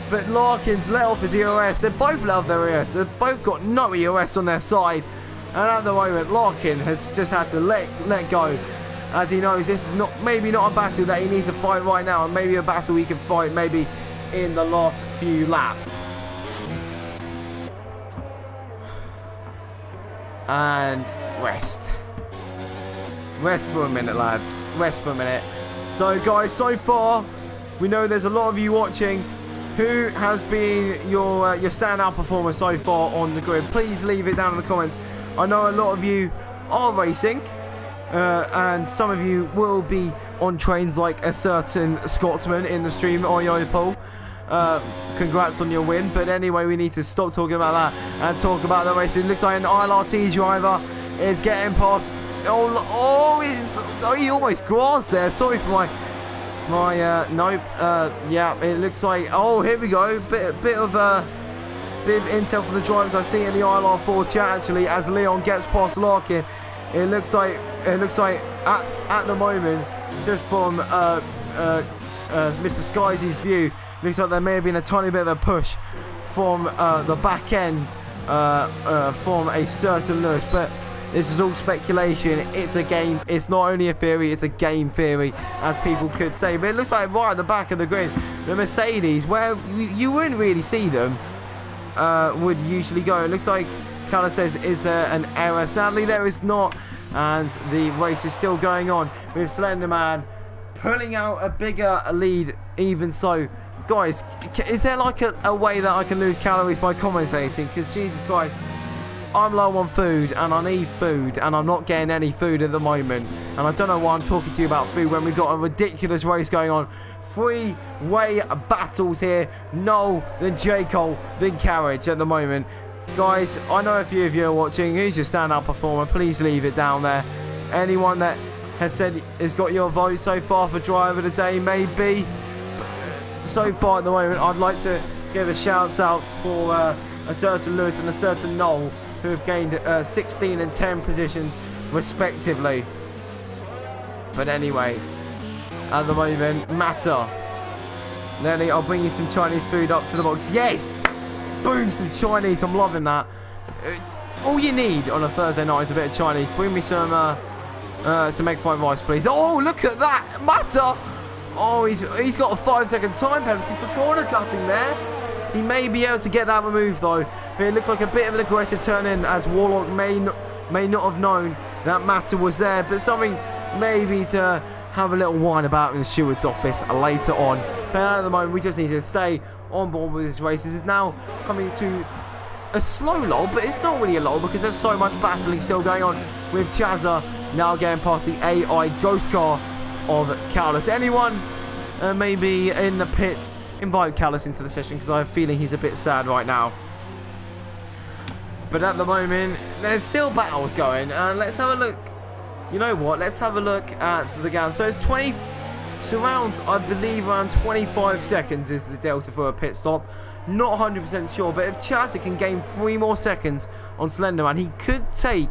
but Larkin's let off his EOS. They both let off their EOS. They've both got no EOS on their side, and at the moment Larkin has just had to let go, as he knows this is maybe not a battle that he needs to fight right now, and maybe a battle he can fight maybe in the last few laps. And rest for a minute, lads. Rest for a minute. So guys, so far we know there's a lot of you watching. Who has been your standout performer so far on the grid? Please leave it down in the comments. I know a lot of you are racing, and some of you will be on trains like a certain Scotsman in the stream, Oyopol. Congrats on your win. But anyway, we need to stop talking about that and talk about the race. It looks like an ILRT driver is getting past. He almost grasped there. Sorry for my nope. Yeah, it looks like. Oh, here we go. Bit of intel from the drivers. I see in the ILR4 chat actually, as Leon gets past Larkin. It looks like at the moment, just from Mr. Skysy's view, looks like there may have been a tiny bit of a push from the back end from a certain Lewis, but this is all speculation. It's a game. It's not only a theory, it's a game theory, as people could say. But it looks like right at the back of the grid, the Mercedes, where you wouldn't really see them, would usually go. It looks like Carla says, is there an error? Sadly, there is not. And the race is still going on with Slenderman pulling out a bigger lead. Even so, guys, is there like a way that I can lose calories by commentating? Because Jesus Christ, I'm low on food and I need food, and I'm not getting any food at the moment, and I don't know why I'm talking to you about food when we've got a ridiculous race going on. 3-way battles here. Noel, then Jacob, then Carriage at the moment. Guys, I know a few of you are watching. Who's your standout performer? Please leave it down there. Anyone that has got your vote so far for driver of the day, maybe. So far at the moment, I'd like to give a shout out for a certain Lewis and a certain Noel, who have gained 16 and 10 positions respectively. But anyway, at the moment, Matter. Lenny, I'll bring you some Chinese food up to the box. Yes! Boom, some Chinese. I'm loving that. All you need on a Thursday night is a bit of Chinese. Bring me some egg fried rice, please. Oh, look at that! Matter! Oh, he's got a 5-second time penalty for corner cutting there. He may be able to get that removed though. But it looked like a bit of an aggressive turn in, as Warlock may not have known that Matter was there. But something maybe to have a little whine about in the steward's office later on. But at the moment, we just need to stay on board with this race. This is now coming to a slow lull, but it's not really a lull because there's so much battling still going on with Chazza now getting past the AI ghost car of Callus. Anyone maybe in the pits, invite Callus into the session because I have a feeling he's a bit sad right now. But at the moment, there's still battles going, and let's have a look. You know what? Let's have a look at the gap. So it's 20. So around, I believe, around 25 seconds is the delta for a pit stop. Not 100% sure, but if Chazza can gain 3 more seconds on Slenderman, he could take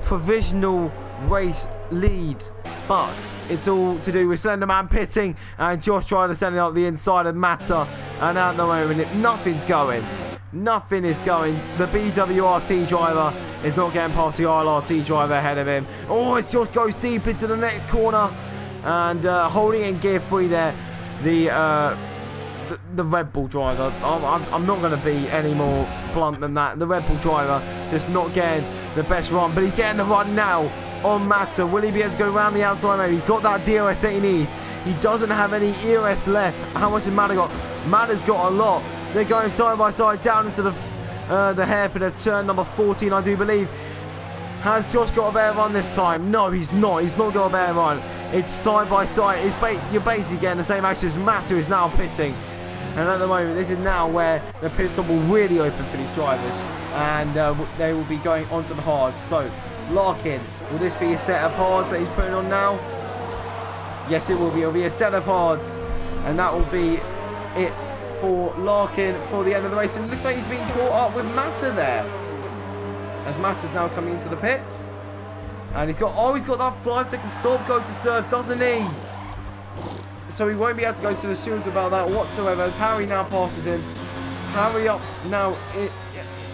provisional race lead. But it's all to do with Slenderman pitting and Josh trying to send it up the inside of Matter. And at the moment, nothing's going. Nothing is going. The BWRT driver is not getting past the ILRT driver ahead of him. Oh, it just goes deep into the next corner. And holding in gear 3 there, the Red Bull driver. I'm not going to be any more blunt than that. The Red Bull driver just not getting the best run, but he's getting the run now on Matter. Will he be able to go around the outside? Maybe he's got that DRS that he needs. He doesn't have any ERS left. How much has Matter got? Matter's got a lot. They're going side by side down into the hairpin of turn number 14, I do believe. Has Josh got a better run this time? No, he's not. He's not got a better run. It's side by side. You're basically getting the same action as Matter is now pitting. And at the moment, this is now where the pit stop will really open for these drivers. And they will be going onto the hards. So, Larkin, will this be a set of hards that he's putting on now? Yes, it will be. It will be a set of hards. And that will be it for Larkin for the end of the race. And it looks like he's being caught up with Matter there, as Matter's now coming into the pits. And he's got that 5-second stop go to serve, doesn't he? So he won't be able to go to the shields about that whatsoever, as Harry now passes him. Harry up now.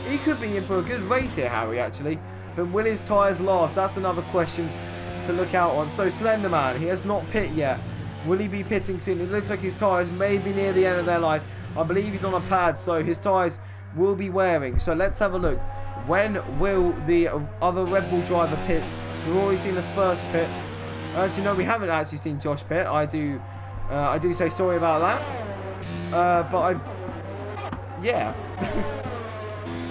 He could be in for a good race here, Harry, actually. But will his tyres last? That's another question to look out on. So Slenderman, he has not pit yet. Will he be pitting soon? It looks like his tyres may be near the end of their life. I believe he's on a pad, so his tyres will be wearing. So let's have a look. When will the other Red Bull driver pit? We've already seen the first pit. Actually, no, we haven't actually seen Josh pit. I do say sorry about that. Yeah.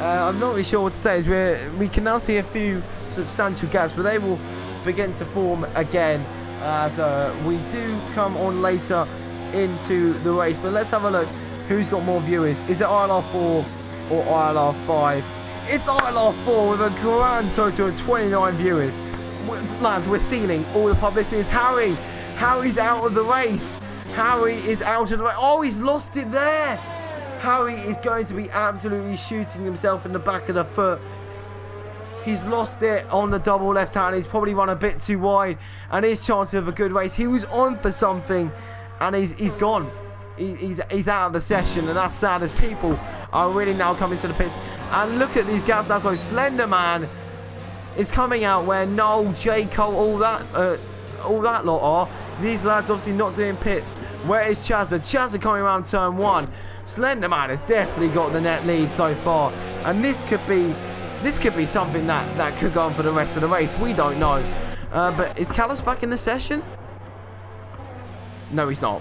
I'm not really sure what to say. We can now see a few substantial gaps, but they will begin to form again as we do come on later into the race. But let's have a look. Who's got more viewers? Is it ILR4 or ILR5? It's ILR4 with a grand total of 29 viewers. Lads, we're stealing all the publicity. It's Harry. Harry's out of the race. Harry is out of the race. Oh, he's lost it there. Harry is going to be absolutely shooting himself in the back of the foot. He's lost it on the double left hand. He's probably run a bit too wide. And his chance of a good race. He was on for something. And he's gone. He's out of the session. And that's sad, as people are really now coming to the pits. And look at these gaps now close. Slenderman is coming out where Noel, J. Cole, all that lot are. These lads obviously not doing pits. Where is Chazza? Chazza coming around turn 1. Slenderman has definitely got the net lead so far. And this could be something that could go on for the rest of the race. We don't know. But is Callus back in the session? No, he's not.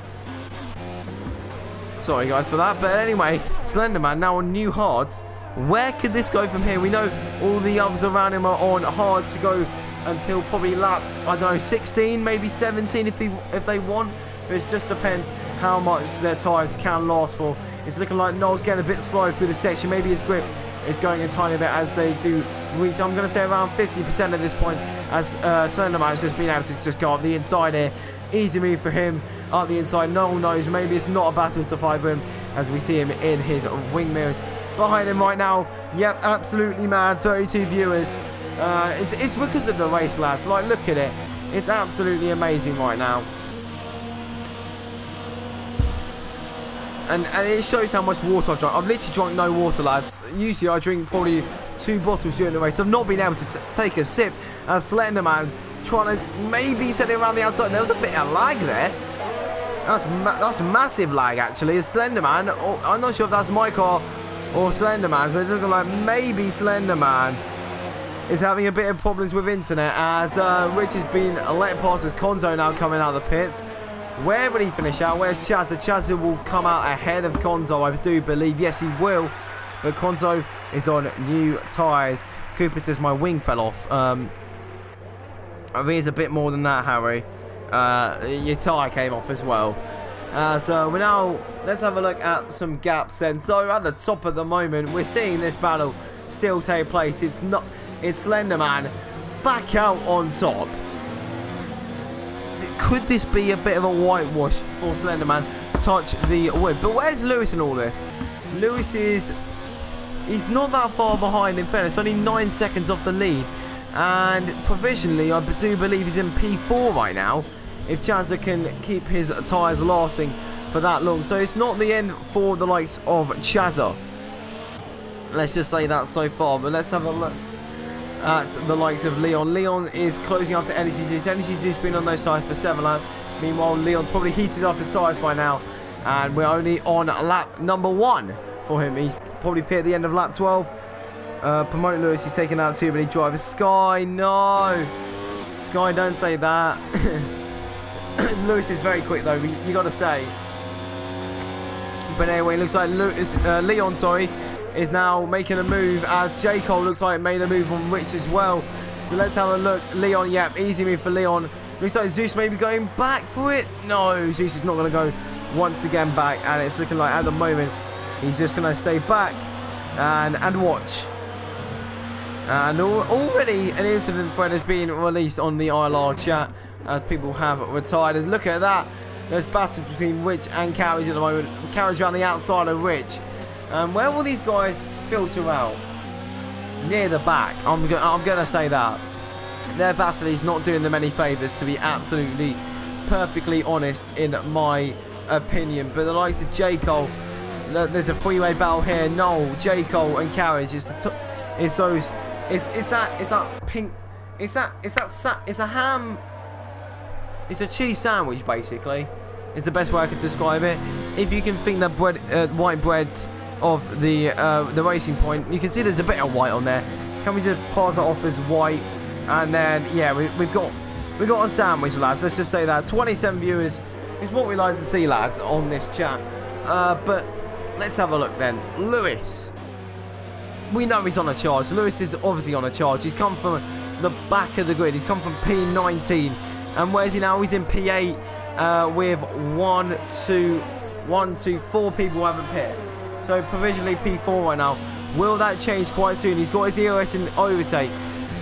Sorry guys for that. But anyway, Slenderman now on new hards. Where could this go from here? We know all the others around him are on hards to go until probably lap, I don't know, 16, maybe 17 if they want. But it just depends how much their tyres can last for. It's looking like Noel's getting a bit slow through the section. Maybe his grip is going a tiny bit as they do reach, I'm going to say around 50% at this point, as Slenderman has just been able to just go up the inside here. Easy move for him up the inside. No one knows, maybe it's not a battle to fight for him as we see him in his wing mirrors. Behind him right now, yep, absolutely mad, 32 viewers. It's because of the race, lads. Like, look at it. It's absolutely amazing right now. And it shows how much water I've drunk. I've literally drunk no water, lads. Usually I drink probably 2 bottles during the race. I've not been able to take a sip as Slenderman's trying to maybe set it around the outside. There was a bit of lag there. That's massive lag, actually. It's Slenderman. I'm not sure if that's my car or Slenderman, but it's looking like maybe Slenderman is having a bit of problems with internet as Rich has been let past as Konzo now coming out of the pits. Where will he finish out? Where's Chazza? Chazza will come out ahead of Konzo, I do believe. Yes, he will. But Konzo is on new tyres. Cooper says my wing fell off. I think it's a bit more than that, Harry. Your tyre came off as well. So we're now, let's have a look at some gaps then. So at the top at the moment, we're seeing this battle still take place. It's Slenderman back out on top. Could this be a bit of a whitewash for Slenderman? Touch the wood. But where's Lewis in all this? Lewis he's not that far behind, in fairness. Only 9 seconds off the lead. And provisionally, I do believe he's in P4 right now. If Chazza can keep his tyres lasting for that long. So it's not the end for the likes of Chazza. Let's just say that so far. But let's have a look at the likes of Leon. Leon is closing up to Energy Juice. Energy Juice been on those tyres for 7 laps. Meanwhile, Leon's probably heated up his tyres by now. And we're only on lap number 1 for him. He's probably pit at the end of lap 12. Promote Lewis, he's taken out 2, but he drives. Sky, no! Sky, don't say that. Lewis is very quick though, you got to say. But anyway, it looks like Leon, sorry, is now making a move as J. Cole looks like made a move on Rich as well. So let's have a look. Leon, yep, easy move for Leon. Looks like Zeus maybe going back for it. No, Zeus is not going to go once again back, and it's looking like at the moment he's just going to stay back and watch. And already an incident thread has been released on the ILR chat as people have retired. And look at that. There's battles between Rich and Carriage at the moment. Carriage around the outside of Rich. Where will these guys filter out? Near the back. I'm gonna say that. Their battle is not doing them any favours, to be absolutely perfectly honest, in my opinion. But the likes of J. Cole, there's a freeway battle here. No, J. Cole and Carriage is those. It's that pink. It's a ham. It's a cheese sandwich, basically. It's the best way I could describe it. If you can think that bread, white bread of the racing point, you can see there's a bit of white on there. Can we just pass it off as white? And then yeah, we've got a sandwich, lads. Let's just say that 27 viewers is what we like to see, lads, on this chat. But let's have a look then. Lewis. We know he's on a charge. Lewis is obviously on a charge. He's come from the back of the grid. He's come from P19. And where's he now? He's in P8 with 4 people haven't pit. So provisionally P4 right now. Will that change quite soon? He's got his EOS in overtake.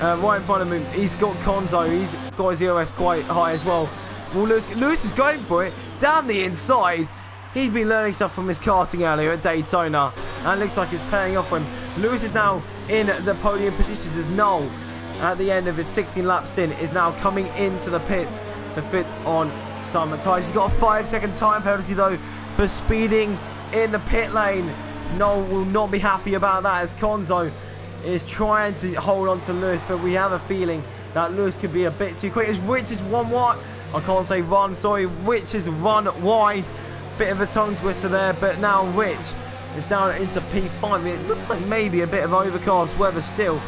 Right in front of him, he's got Konzo. He's got his EOS quite high as well. Well, Lewis is going for it. Down the inside. He's been learning stuff from his karting earlier at Daytona. And it looks like it's paying off for him. Lewis is now in the podium positions as Noel, at the end of his 16 lap stint, is now coming into the pits to fit on some tyres. He's got a 5-second time penalty though for speeding in the pit lane. Noel will not be happy about that as Konzo is trying to hold on to Lewis, but we have a feeling that Lewis could be a bit too quick as Rich is one wide. I can't say run, sorry. Rich has run wide. Bit of a tongue twister there, but now Rich is down into P5. It looks like maybe a bit of overcast weather still.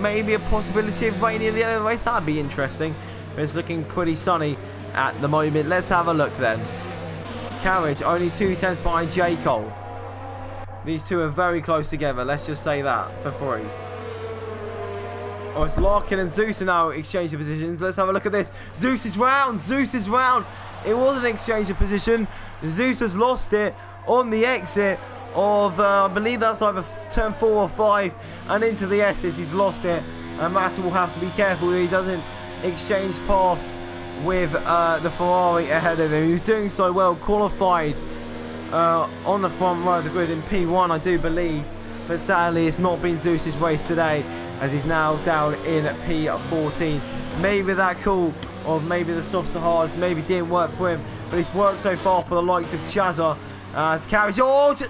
Maybe a possibility of rain at the end of the race. That'd be interesting. But it's looking pretty sunny at the moment. Let's have a look then. Carriage only 2 tenths behind J. Cole. These two are very close together. Let's just say that for free. Oh, it's Larkin and Zeus are now exchanging positions. Let's have a look at this. Zeus is round. Zeus is round. It was an exchange of position. Zeus has lost it on the exit of, I believe that's either turn 4 or 5, and into the S's. He's lost it, and Massa will have to be careful that he doesn't exchange paths with the Ferrari ahead of him. He was doing so well, qualified on the front row of the grid in P1, I do believe, but sadly it's not been Zeus's race today, as he's now down in P14. Maybe that call of maybe the softs to hards maybe didn't work for him, but it's worked so far for the likes of Chazza. As carriage,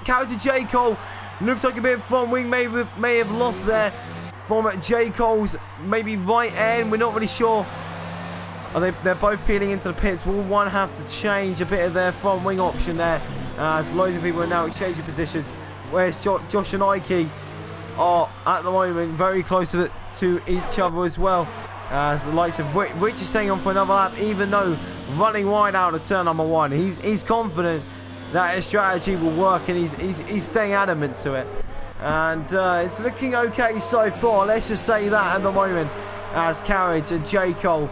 carriage to J. Cole. Looks like a bit of front wing may have lost there from J. Cole's maybe right end. We're not really sure. They're both peeling into the pits. Will one have to change a bit of their front wing option there? As loads of people are now exchanging positions. Whereas Josh and Ike are at the moment very close to each other as well. As the likes of Rich is staying on for another lap, even though running wide out of turn number 1. He's confident that his strategy will work, and he's staying adamant to it. And it's looking okay so far. Let's just say that at the moment, as Carriage and J. Cole,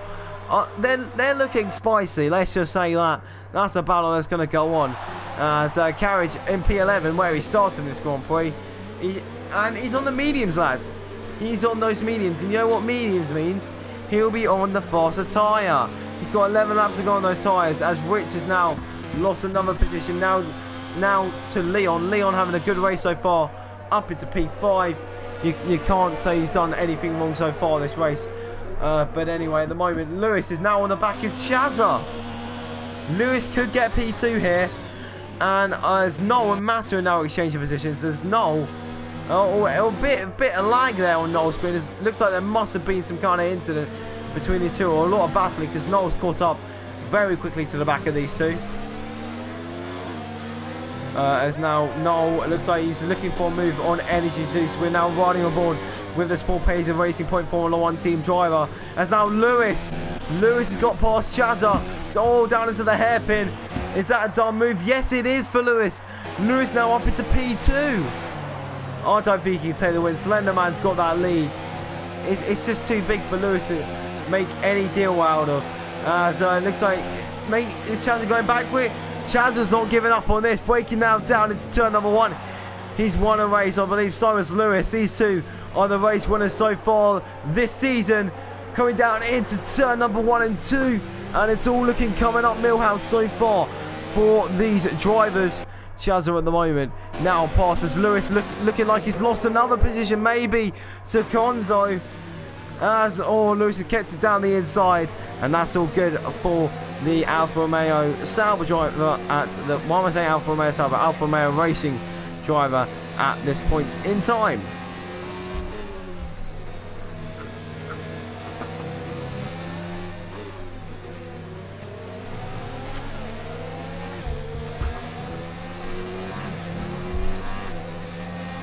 they're looking spicy. Let's just say that. That's a battle that's going to go on. As Carriage in P11, where he started this Grand Prix, and he's on the mediums, lads. He's on those mediums, and you know what mediums means? He'll be on the faster tyre. He's got 11 laps to go on those tyres, as Rich has now lost another position. Now to Leon. Leon having a good race so far, up into P5. You can't say he's done anything wrong so far this race. But anyway, at the moment, Lewis is now on the back of Chazza. Lewis could get P2 here. And as Noel and Massa are now exchanging positions, there's Noel. A bit of lag there on Noel's screen. It looks like there must have been some kind of incident between these two, or a lot of battling, because Noel's caught up very quickly to the back of these two. As now Noel, it looks like he's looking for a move on Energy Zeus. We're now riding on board with the Sport Pace of Racing Point Formula 1 team driver. As now Lewis has got past Chazza, all down into the hairpin. Is that a dumb move? Yes, it is for Lewis. Lewis now up into P2. I don't think he can take the win. Slenderman's got that lead. It's just too big for Lewis to make any deal out of. As it looks like, is Chazza going back quick? Chazza's not giving up on this, breaking now down into turn number 1. He's won a race, I believe so has Lewis. These two are the race winners so far this season. Coming down into turn number 1 and 2. And it's all looking coming up Millhouse so far for these drivers. Chazza at the moment now passes Lewis, looking like he's lost another position maybe to Conzo. As Lewis has kept it down the inside, and that's all good for the Alfa Romeo Sauber driver at the, why am I saying Alfa Romeo Sauber? Alfa Romeo Racing driver at this point in time.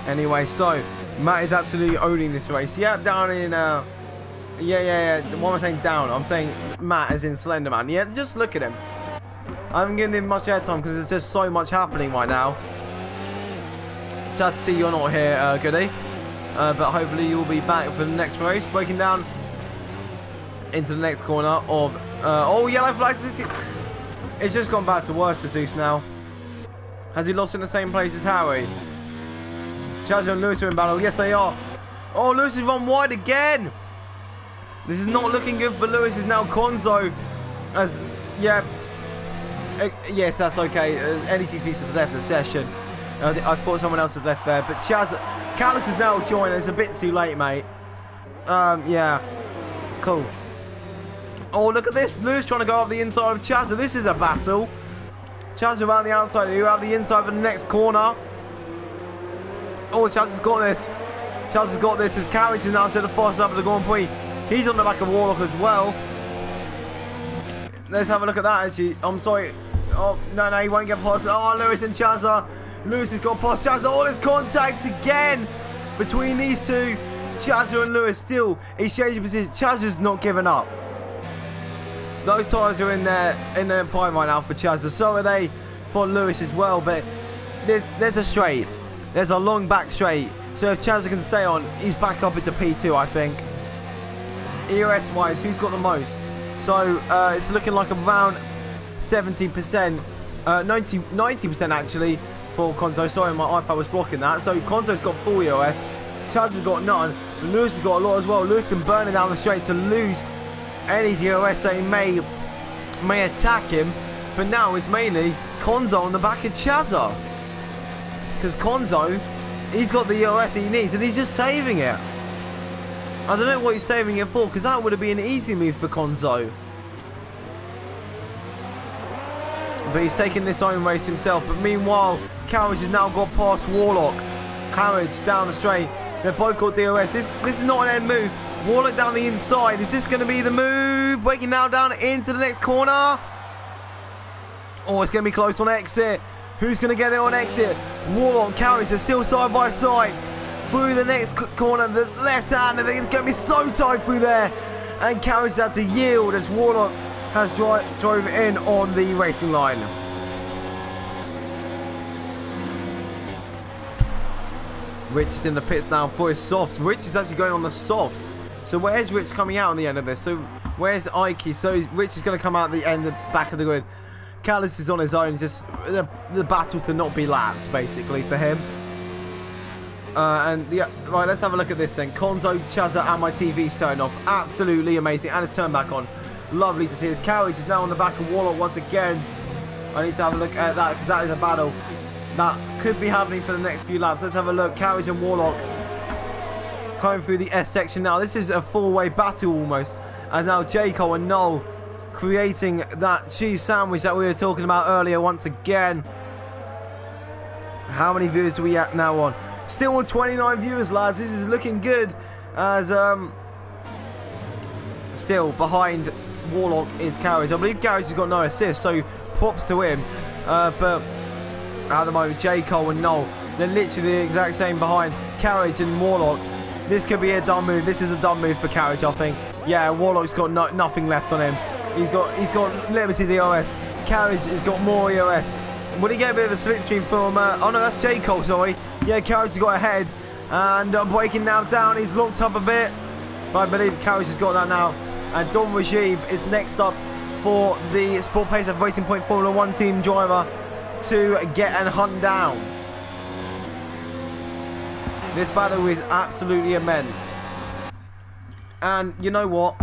Anyway, so Matt is absolutely owning this race. Yeah, down in yeah. What am I saying down? I'm saying Matt as in Slenderman. Yeah, just look at him. I haven't given him much airtime because there's just so much happening right now. Sad to see you're not here, Goody. But hopefully you'll be back for the next race. Breaking down into the next corner of yellow flags. It's just gone back to worse for Zeus now. Has he lost in the same place as Harry? Chazza and Lewis are in battle. Yes, they are. Oh, Lewis has run wide again. This is not looking good for Lewis. Is now Conzo. As yeah, yes, that's okay. NETC has left the session. I thought someone else had left there, but Callis has now joined. It's a bit too late, mate. Yeah, cool. Oh, look at this. Lewis trying to go up the inside of Chazza. This is a battle. Chazza around the outside. You have the inside for the next corner. Oh, Chazza's got this. Chazza's got this. His carriage is now to the fast up of the Grand Prix. He's on the back of Warlock as well. Let's have a look at that, actually. I'm sorry. Oh, no, he won't get past. Oh, Lewis and Chazza. Lewis has got past Chazza. All this contact again between these two. Chazza and Lewis still exchanging position. Chazza's not giving up. Those tyres are in their prime right now for Chazza. So are they for Lewis as well. But there's a straight. There's a long back straight. So if Chazza can stay on, he's back up into P2, I think. EOS wise, who's got the most? So it's looking like around 70%, 90% actually for Konzo. Sorry, my iPad was blocking that. So Konzo's got full EOS. Chaz has got none. Lewis has got a lot as well. Lewis is burning down the straight to lose any DOS that he may attack him. But now it's mainly Konzo on the back of Chazza. Because Konzo, he's got the EOS he needs and he's just saving it. I don't know what he's saving it for, because that would have been an easy move for Konzo. But he's taking this own race himself. But meanwhile, Carriage has now got past Warlock. Carriage down the straight. They've both got DOS. This is not an end move. Warlock down the inside. Is this going to be the move? Breaking now down into the next corner. Oh, it's going to be close on exit. Who's going to get it on exit? Warlock, Carriage are still side by side. Through the next corner, the left hand. I think it's going to be so tight through there. And Carriage had to yield as Warlock has drove in on the racing line. Rich is in the pits now for his softs. Rich is actually going on the softs. So where's Rich coming out on the end of this? So where's Ike? So Rich is going to come out at the end, the back of the grid. Callis is on his own. Just the battle to not be lapped, basically, for him. And yeah, right, let's have a look at this then. Konzo, Chazza, and my TV's turned off. Absolutely amazing. And it's turned back on. Lovely to see. His Carriage is now on the back of Warlock once again. I need to have a look at that, because that is a battle that could be happening for the next few laps. Let's have a look. Carriage and Warlock coming through the S section now. This is a four-way battle almost. As now Jaco and Noel creating that cheese sandwich that we were talking about earlier once again. How many viewers are we at now on? Still on 29 viewers, lads. This is looking good. As still behind Warlock is Carriage. I believe Carriage has got no assist, so props to him. But at the moment, J. Cole and Noel, they're literally the exact same behind Carriage and Warlock. This could be a dumb move. This is a dumb move for Carriage, I think. Yeah, Warlock's got nothing left on him. He's got limited EOS. Carriage has got more EOS. Would he get a bit of a slipstream from? Oh no, that's J. Cole. Sorry. Yeah, Carriage has got ahead and breaking now down. He's locked up a bit, but I believe Carriage has got that now. And Don Rajib is next up for the Sport Pacer Racing Point Formula 1 team driver to get and hunt down. This battle is absolutely immense. And you know what?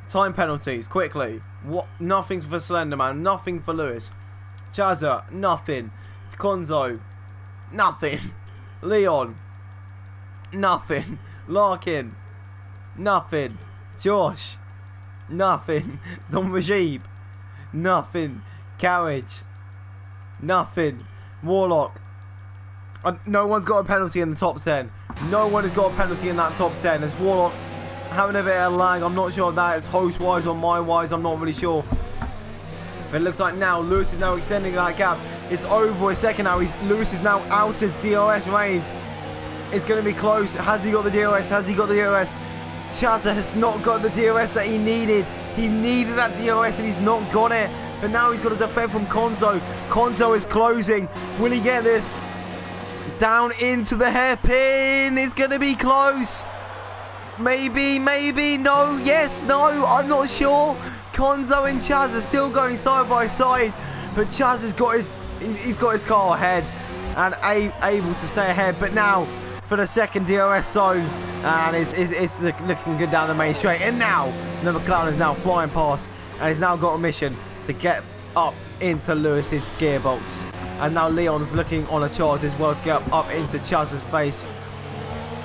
Time penalties, quickly. What? Nothing for Slenderman, nothing for Lewis. Chazza, nothing. Konzo, nothing. Leon, nothing. Larkin, nothing. Josh, nothing. Don Rajib, nothing. Carriage, nothing. Warlock. No one's got a penalty in the top 10. No one has got a penalty in that top 10. There's Warlock having a bit of lag. I'm not sure if that is host-wise or my-wise. I'm not really sure. But it looks like now Lewis is now extending that gap. It's over a second now. Lewis is now out of DOS range. It's going to be close. Has he got the DOS? Has he got the DOS? Chazza has not got the DOS that he needed. He needed that DOS and he's not got it. But now he's got to defend from Konzo. Konzo is closing. Will he get this? Down into the hairpin. It's going to be close. Maybe, maybe, no, yes, no, I'm not sure. Konzo and Chaz are still going side by side, but Chaz has got he's got his car ahead and able to stay ahead. But now for the second DRS zone, and it's looking good down the main straight. And now the McLaren is now flying past, and he's now got a mission to get up into Lewis's gearbox. And now Leon's looking on a charge as well to get up into Chaz's face.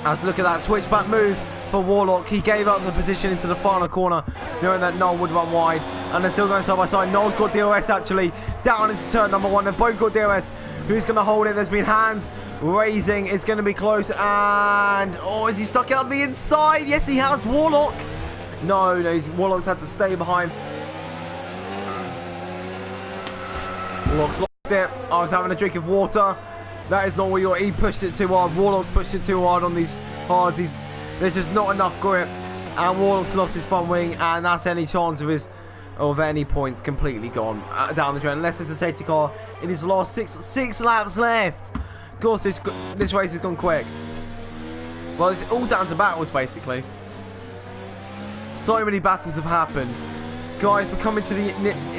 Let's look at that switchback move for Warlock. He gave up the position into the final corner, knowing that Noel would run wide. And they're still going side by side. Noel's got DOS actually. Down into turn number 1. They've both got DOS. Who's going to hold it? There's been hands raising. It's going to be close. And, oh, is he stuck out the inside? Yes, he has. Warlock. No, Warlock's had to stay behind. Warlock's lost it. I was having a drink of water. That is not what you want. He pushed it too hard. Warlock's pushed it too hard on these hards. There's just not enough grip. And Warlock's lost his front wing. And that's any chance of any points completely gone down the drain. Unless it's a safety car in his last six laps left. Of course, this race has gone quick. Well, it's all down to battles, basically. So many battles have happened. Guys, we're coming to the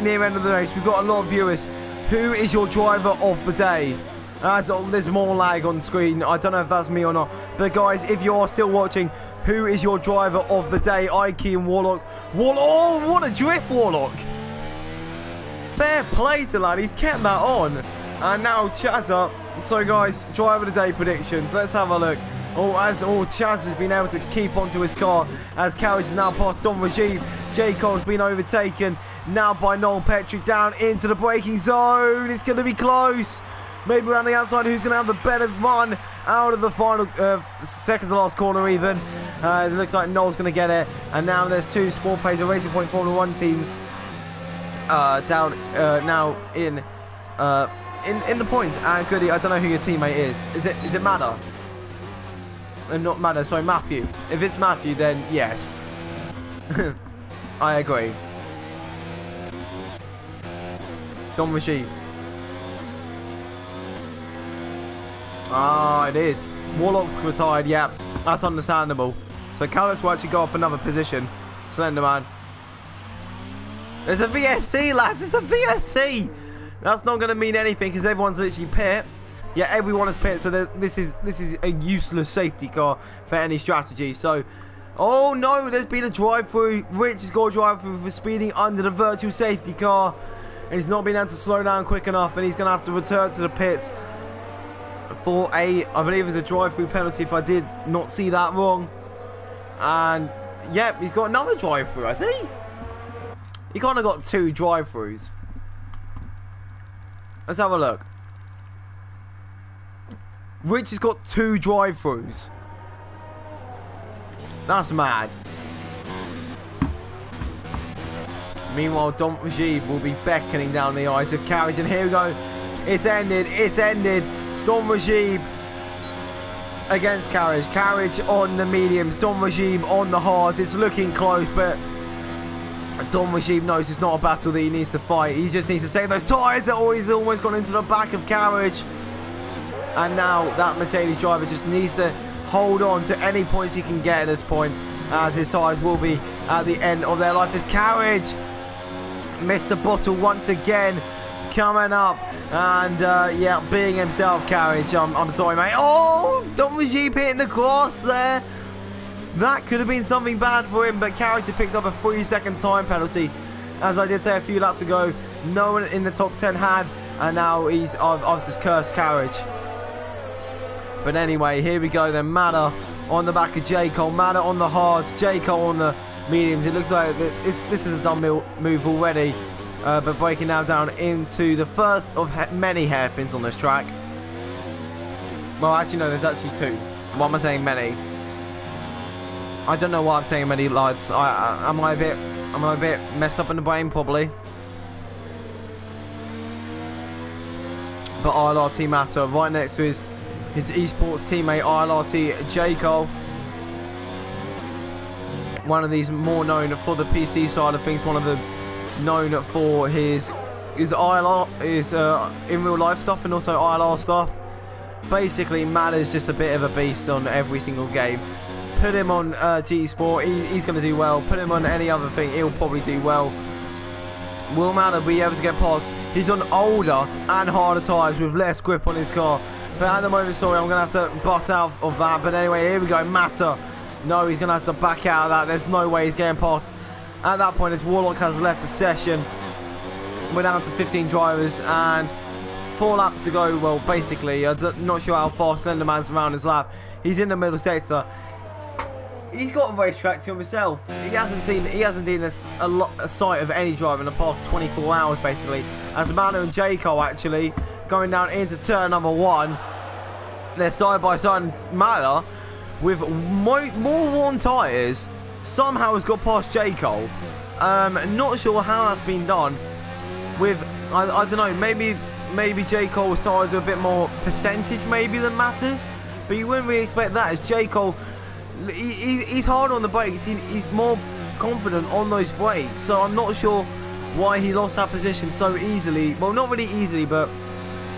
near end of the race. We've got a lot of viewers Who is your driver of the day? There's more lag on screen. I don't know if that's me or not. But guys, if you are still watching, who is your driver of the day? Ike and Warlock. Oh, what a drift, Warlock. Fair play to lad. He's kept that on. And now Chaz up. So guys, driver of the day predictions. Let's have a look. Chaz has been able to keep onto his car as Carriage is now past Don Rajiv. Jacob's been overtaken now by Noel Petrick down into the braking zone. It's going to be close. Maybe around the outside, who's going to have the better run out of the final, second to last corner even. It looks like Noel's going to get it. And now there's two Sport Pacer Racing Point Formula 1 teams down now in the points. And Goody, I don't know who your teammate is. Is it Madder? Not Madder, sorry, Matthew. If it's Matthew, then yes. I agree. Don Rajiv. Ah, it is. Warlock's retired, yeah. That's understandable. So Callis will actually go up another position. Slenderman. There's a VSC, lads. It's a VSC. That's not going to mean anything because everyone's literally pit. Yeah, everyone is pit. So this is a useless safety car for any strategy. So, oh no, there's been a drive-through. Rich has got a drive-through for speeding under the virtual safety car. And he's not been able to slow down quick enough. And he's going to have to return to the pits for I believe it's a drive-through penalty if I did not see that wrong. And yep, he's got another drive-through, has he? He kind of got two drive-throughs. Let's have a look. Rich has got two drive-throughs. That's mad. Meanwhile, Don Rajiv will be beckoning down the ice of Carriage, and here we go. It's ended. It's ended. Don Rajiv against Carriage. Carriage on the mediums. Don Rajiv on the hards. It's looking close, but Don Rajiv knows it's not a battle that he needs to fight. He just needs to save those tyres that he's almost gone into the back of Carriage. And now that Mercedes driver just needs to hold on to any points he can get at this point, as his tyres will be at the end of their life. As Carriage missed the bottle once again. Coming up, and yeah, being himself, Carriage. I'm sorry, mate. Oh, Don Rajiv hitting the cross there. That could have been something bad for him, but Carriage had picked up a 3-second time penalty, as I did say a few laps ago. No one in the top 10 had, and now I've just cursed Carriage. But anyway, here we go then. Madder on the back of J. Cole. Madder on the hards. J. Cole on the mediums. It looks like this is a dumb move already. But breaking now down into the first of many hairpins on this track. Well, actually, no, there's actually two. Why am I saying many? I don't know why I'm saying many, lads. Am I a bit messed up in the brain? Probably. But ILRT Matter right next to his esports teammate ILRT J. Cole. One of these more known for the PC side of things. One of the known for his ILR, his in real life stuff, and also ILR stuff. Basically, Matter's just a bit of a beast on every single game. Put him on GT Sport, he's going to do well. Put him on any other thing, he'll probably do well. Will Matter be able to get past? He's on older and harder tyres with less grip on his car. But at the moment, sorry, I'm going to have to butt out of that. But anyway, here we go, Matter. No, he's going to have to back out of that. There's no way he's getting past. At that point, as Warlock has left the session, we're down to 15 drivers and 4 laps to go. Well, basically, I'm not sure how fast Slenderman's around his lap. He's in the middle sector. He's got a racetrack to himself. He hasn't seen a sight of any driver in the past 24 hours, basically. As Manu and J. Cole actually going down into turn number 1. They're side by side. Matter with more worn tyres somehow has got past J. Cole. Not sure how that's been done. With I don't know, maybe J. Cole's tyres are a bit more percentage maybe than Matters, but you wouldn't really expect that, as J. Cole he's hard on the brakes. He's more confident on those brakes, so I'm not sure why he lost that position so easily. Well, not really easily, but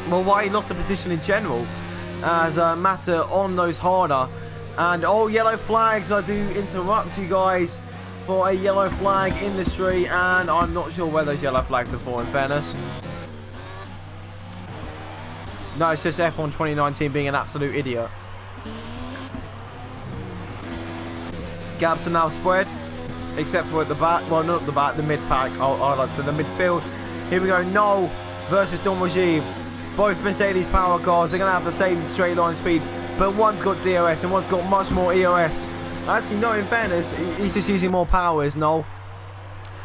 well, why he lost the position in general, as Matter on those harder. And oh, yellow flags. I do interrupt you guys for a yellow flag industry, and I'm not sure where those yellow flags are for, in fairness. No, it's just F1 2019 being an absolute idiot. Gaps are now spread, except for at the back. Well, not at the back, the mid-pack. I'd like to say the midfield. Here we go, Noel versus Don Rajiv. Both Mercedes power cars. They're going to have the same straight line speed, but one's got DRS and one's got much more ERS. Actually, no, in fairness, he's just using more power, is Noel.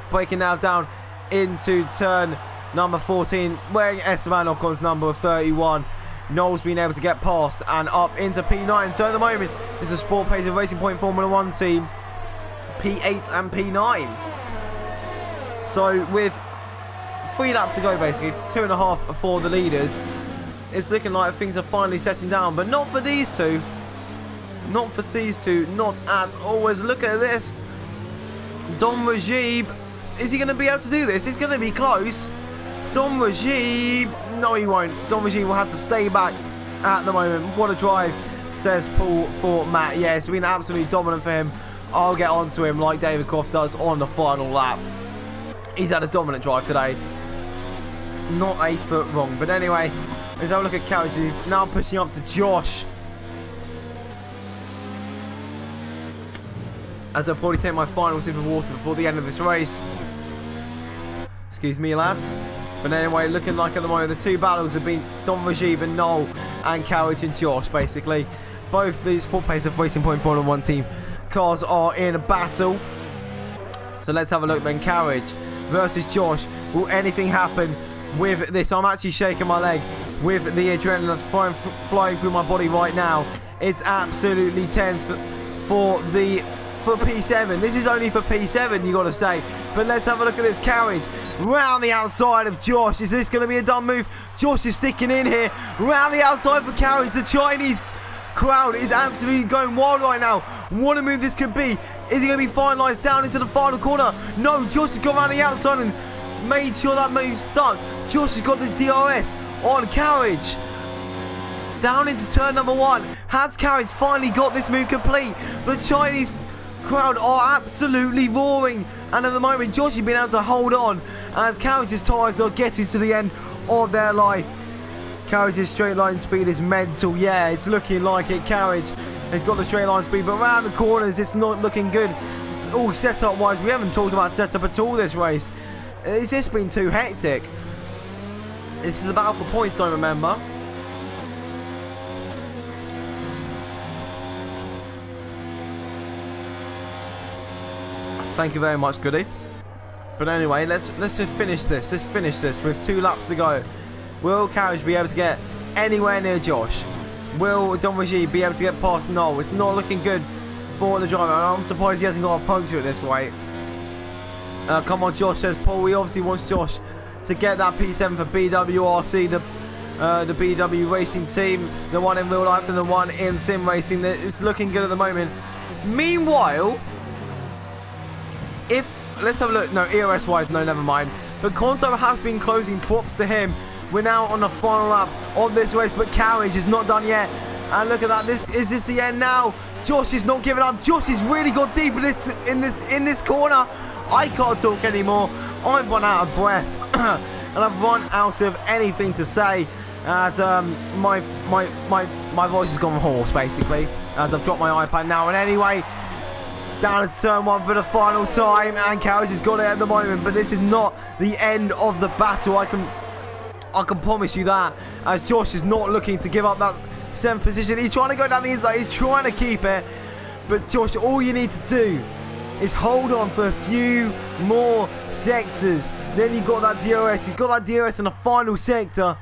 Breaking now down into turn number 14, wearing Esteban Ocon's number 31. Noel's been able to get past and up into P9. So at the moment, it's a Sport Pace and Racing Point Formula 1 team, P8 and P9. So with 3 laps to go, basically 2.5 for the leaders, it's looking like things are finally settling down, but not for these two. Not for these two, not at all. Look at this. Don Rajiv, is he going to be able to do this? It's going to be close. Don Rajiv, no he won't. Don Rajiv will have to stay back at the moment. What a drive, says Paul for Matt. Yeah, it's been absolutely dominant for him. I'll get onto him like David Croft does on the final lap. He's had a dominant drive today. Not a foot wrong. But anyway, let's have a look at Carriage. Now pushing up to Josh. As I'll probably take my final sip of water before the end of this race. Excuse me, lads. But anyway, looking like at the moment the two battles have been Don Rajiv and Noel, and Carriage and Josh, basically. Both the Sport Pace of Racing Point Formula 1 team cars are in a battle. So let's have a look then. Carriage versus Josh. Will anything happen with this? I'm actually shaking my leg with the adrenaline that's flying through my body right now. It's absolutely tense for P7. This is only for P7, you got to say. But let's have a look at this. Carriage round the outside of Josh. Is this going to be a dumb move? Josh is sticking in here. Round the outside for Carriage. The Chinese crowd is absolutely going wild right now. What a move this could be. Is he going to be finalised down into the final corner? No, Josh has gone around the outside and made sure that move stuck. Josh has got the DRS on Carriage. Down into turn number 1. Has Carriage finally got this move complete? The Chinese crowd are absolutely roaring, and at the moment Josh has been able to hold on as Carriage's tyres are getting to the end of their life. Carriage's straight line speed is mental. Yeah, it's looking like it. Carriage has got the straight line speed, but around the corners it's not looking good. All setup wise, we haven't talked about setup at all this race. It's just been too hectic. This is the battle for points, don't remember. Thank you very much, Goody. But anyway, let's just finish this. Let's finish this with 2 laps to go. Will Carriage be able to get anywhere near Josh? Will Don Rajiv be able to get past Noel? It's not looking good for the driver. I'm surprised he hasn't got a puncture at this weight. Come on, Josh, says Paul. He obviously wants Josh to get that P7 for BWRT, the BW racing team, the one in real life and the one in sim racing. It's looking good at the moment. Meanwhile, let's have a look. No, ERS wise, no, never mind. But Conto has been closing. Props to him. We're now on the final lap of this race, but Carriage is not done yet. And look at that. Is this the end now? Josh is not giving up. Josh has really got deep in this corner. I can't talk anymore. I've run out of breath, and I've run out of anything to say. As my voice has gone hoarse, basically. As I've dropped my iPad now. And anyway, down to turn 1 for the final time, and Carriage has got it at the moment, but this is not the end of the battle. I can promise you that, as Josh is not looking to give up that 7th position. He's trying to go down the inside, he's trying to keep it, but Josh, all you need to do is hold on for a few more sectors. Then you've got that DRS. He's got that DRS in the final sector,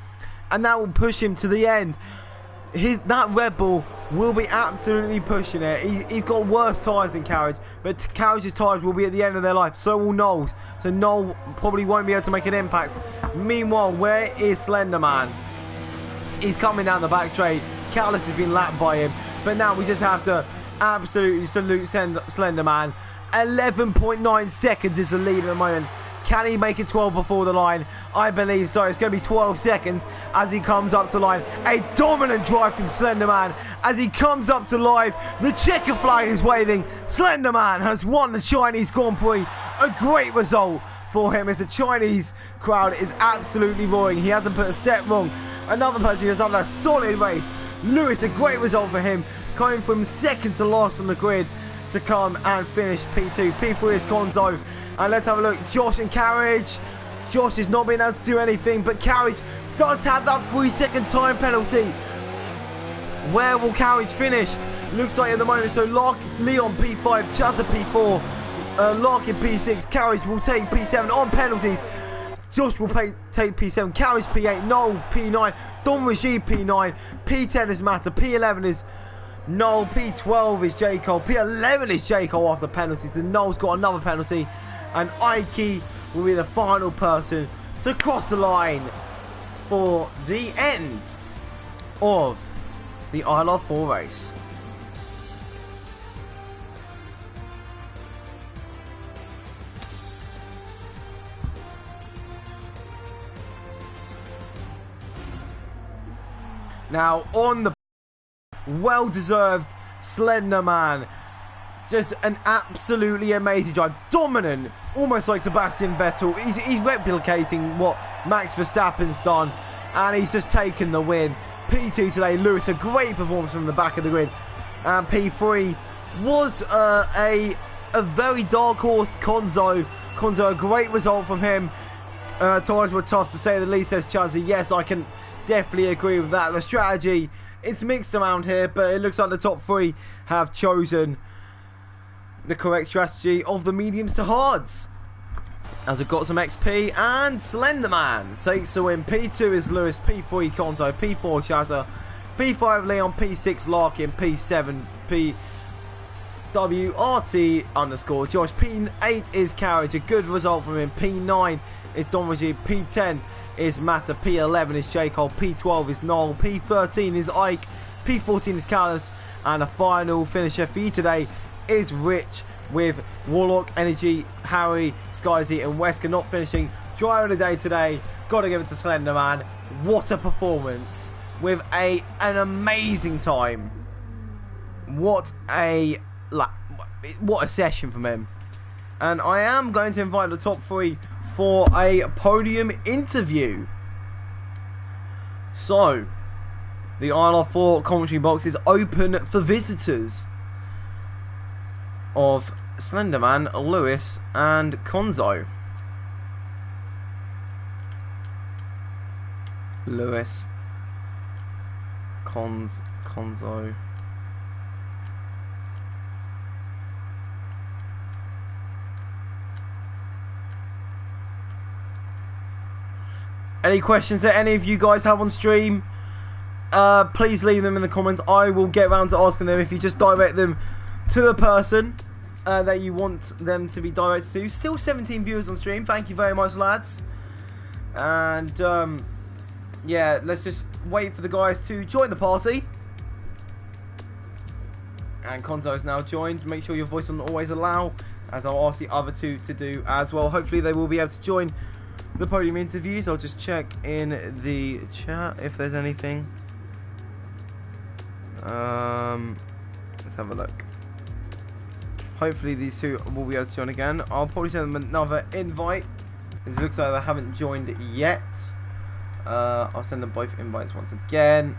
and that will push him to the end. That Red Bull will be absolutely pushing it. He's got worse tyres than Carriage, but Carriage's tyres will be at the end of their life. So will Noel's. So Noel probably won't be able to make an impact. Meanwhile, where is Slenderman? He's coming down the back straight. Catalyst has been lapped by him, but now we just have to absolutely salute Slenderman. 11.9 seconds is the lead at the moment. Can he make it 12 before the line? I believe so. It's going to be 12 seconds as he comes up to line. A dominant drive from Slenderman as he comes up to live. The checker flag is waving. Slenderman has won the Chinese Grand Prix. A great result for him as the Chinese crowd is absolutely roaring. He hasn't put a step wrong Another person who has done a solid race. Lewis, a great result for him, coming from second to last on the grid to come and finish P2. P3 is Conzo. And let's have a look. Josh and Carriage. Josh has not been able to do anything, but Carriage does have that 3-second time penalty. Where will Carriage finish? Looks like at the moment, so Leon P5, Chazza P4, Larkin P6, Carriage will take P7 on penalties. Josh will take P7, Carriage P8, Noel P9, Don Rajid P9, P10 is Matter, P11 is Noel, P12 is J. Cole, P11 is J. Cole after penalties, and Noel's got another penalty, and Ike will be the final person to cross the line for the end of the ILR4 race. Now on the well-deserved Slender Man, just an absolutely amazing drive, dominant, almost like Sebastian Vettel. He's replicating what Max Verstappen's done, and he's just taken the win. P2 today, Lewis, a great performance from the back of the grid, and P3 was a very dark horse, Conzo, a great result from him. Times were tough to say the least, says Chazzy. Yes, I can definitely agree with that. The strategy, it's mixed around here, but it looks like the top three have chosen the correct strategy of the mediums to hards, as we've got some XP. And Slenderman takes the win. P2 is Lewis, P3 Conzo, P4 Chazza, P5 Leon, P6 Larkin, P7 PWRT underscore Josh, P8 is Carriage, a good result from him. P9 is Don Rajid, P10 is Matter, P11 is J. Cole, P12 is Noel, P13 is Ike, P14 is Callus, and the final finisher for you today is Rich, with Warlock, Energy, Harry, Skyzy and Wesker not finishing. Driver of the day today, gotta give it to Slender Man. What a performance, with an amazing time. What a session from him. And I am going to invite the top three for a podium interview. So the ILR4 commentary box is open for visitors of Slenderman, Lewis and Conzo. Lewis, Conzo. Any questions that any of you guys have on stream, please leave them in the comments. I will get around to asking them if you just direct them to the person that you want them to be directed to. Still 17 viewers on stream. Thank you very much, lads. And yeah, let's just wait for the guys to join the party. And Conzo is now joined. Make sure your voice doesn't always allow, as I'll ask the other two to do as well. Hopefully they will be able to join the podium interviews. I'll just check in the chat if there's anything. Let's have a look. Hopefully these two will be able to join again. I'll probably send them another invite, as it looks like they haven't joined yet. I'll send them both invites once again.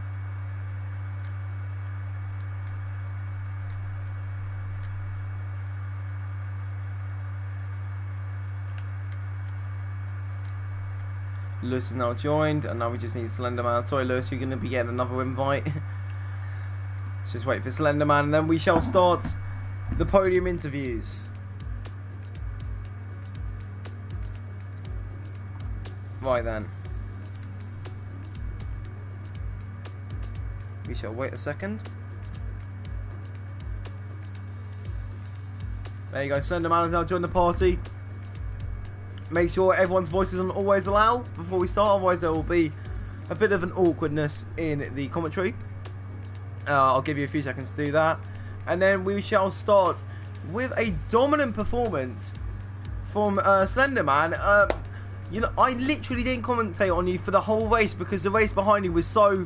Lewis is now joined, and now we just need Slenderman. Sorry, Lewis, you're going to be getting another invite. Let's just wait for Slenderman, and then we shall start the podium interviews. Right then. We shall wait a second. There you go, Slenderman has now joined the party. Make sure everyone's voices on always allow before we start, otherwise there will be a bit of an awkwardness in the commentary. I'll give you a few seconds to do that, and then we shall start with a dominant performance from Slenderman. You know, I literally didn't commentate on you for the whole race because the race behind you was so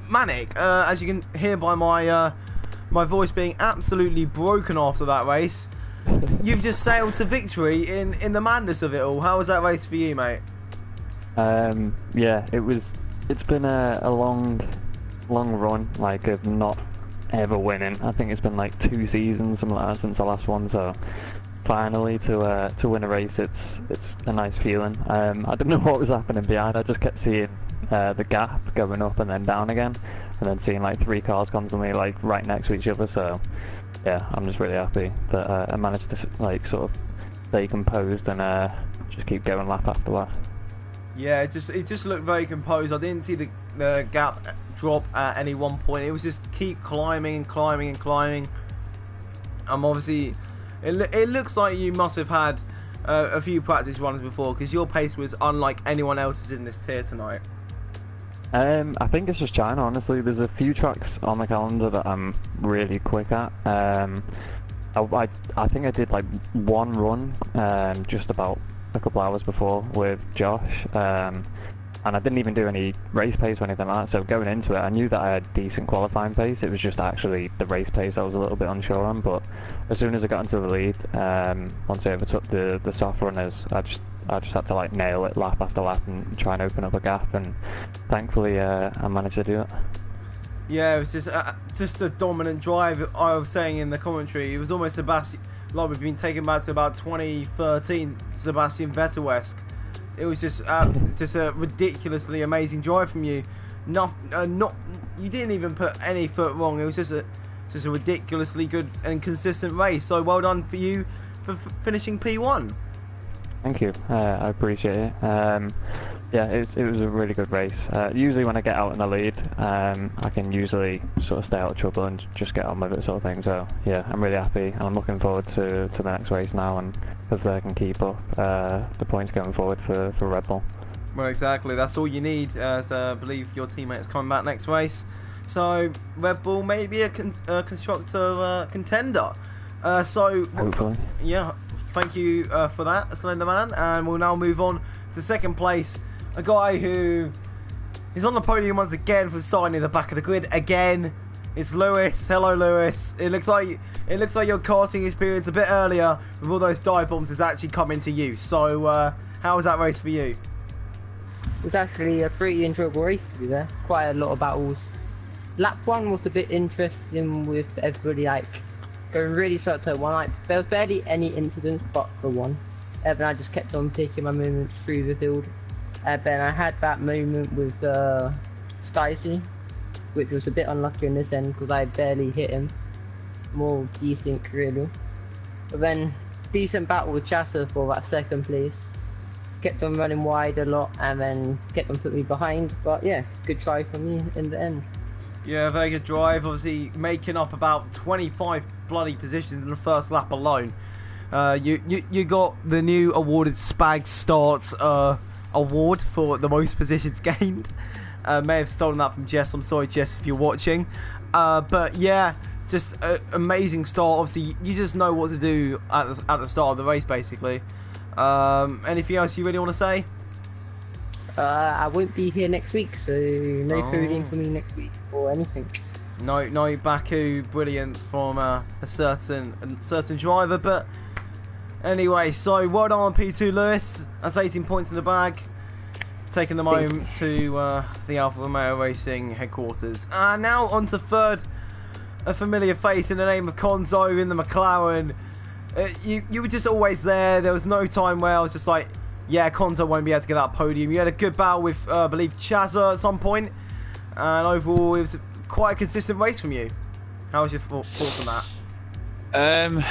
manic, as you can hear by my my voice being absolutely broken after that race. You've just sailed to victory in the madness of it all. How was that race for you, mate? Yeah, it's been a long run, like, of not ever winning. I think it's been like 2 seasons, something like that, since the last one. So finally to win a race, it's a nice feeling. I didn't know what was happening behind. I just kept seeing the gap going up and then down again, and then seeing like 3 cars constantly like right next to each other. So yeah, I'm just really happy that I managed to like sort of stay composed and just keep going lap after lap. Yeah, it just looked very composed. I didn't see the gap drop at any one point. It was just keep climbing and climbing and climbing. Obviously, it looks like you must have had a few practice runs before, because your pace was unlike anyone else's in this tier tonight. I think it's just China, honestly. There's a few tracks on the calendar that I'm really quick at. I think I did like 1 run just about a couple hours before with Josh, and I didn't even do any race pace or anything like that. So going into it, I knew that I had decent qualifying pace. It was just actually the race pace I was a little bit unsure on. But as soon as I got into the lead, once I overtook the soft runners, I just had to like nail it lap after lap and try and open up a gap, and thankfully I managed to do it. Yeah, it was just a dominant drive. I was saying in the commentary, it was almost Sebastian. Like, we've been taken back to about 2013, Sebastian Vettel-esque. It was just a ridiculously amazing drive from you. You didn't even put any foot wrong. It was just a ridiculously good and consistent race. So well done for you for finishing P1. Thank you. I appreciate it. Yeah, it was a really good race. Usually when I get out in the lead, I can usually sort of stay out of trouble and just get on with it, sort of thing. So yeah, I'm really happy, and I'm looking forward to the next race now, and hopefully I can keep up the points going forward for Red Bull. Well, exactly. That's all you need, as I believe your teammate is coming back next race. So Red Bull may be a constructor contender. So hopefully. Yeah. Thank you for that, Slenderman, and we'll now move on to second place. A guy who is on the podium once again from starting in the back of the grid again. It's Lewis. Hello, Lewis. It looks like your karting experience a bit earlier with all those dive bombs is actually coming to use. So, how was that race for you? It was actually a pretty enjoyable race, to be there. Quite a lot of battles. Lap 1 was a bit interesting with everybody like going really slow to one. Like, there was barely any incidents but for one. And then I just kept on taking my movements through the field. And then I had that moment with Stacey, which was a bit unlucky on this end because I barely hit him. More decent really. But then decent battle with Chassa for that second place. Kept on running wide a lot and then kept on putting me behind. But yeah, good try for me in the end. Yeah, very good drive. Obviously making up about 25 bloody positions in the first lap alone. You got the new awarded Spag Starts award for the most positions gained. May have stolen that from Jess. I'm sorry, Jess, if you're watching. But yeah, just an amazing start. Obviously, you just know what to do at the start of the race, basically. Anything else you really want to say? I won't be here next week, so no podium for me next week or anything. No Baku brilliance from a certain driver, but anyway, so well done on P2, Lewis. That's 18 points in the bag. Taking them home to the Alfa Romeo Racing headquarters. And now on to third, a familiar face in the name of Konzo in the McLaren. You were just always there. There was no time where I was just like, yeah, Konzo won't be able to get that podium. You had a good battle with, I believe, Chazza at some point. And overall, it was quite a consistent race from you. How was your thoughts on that?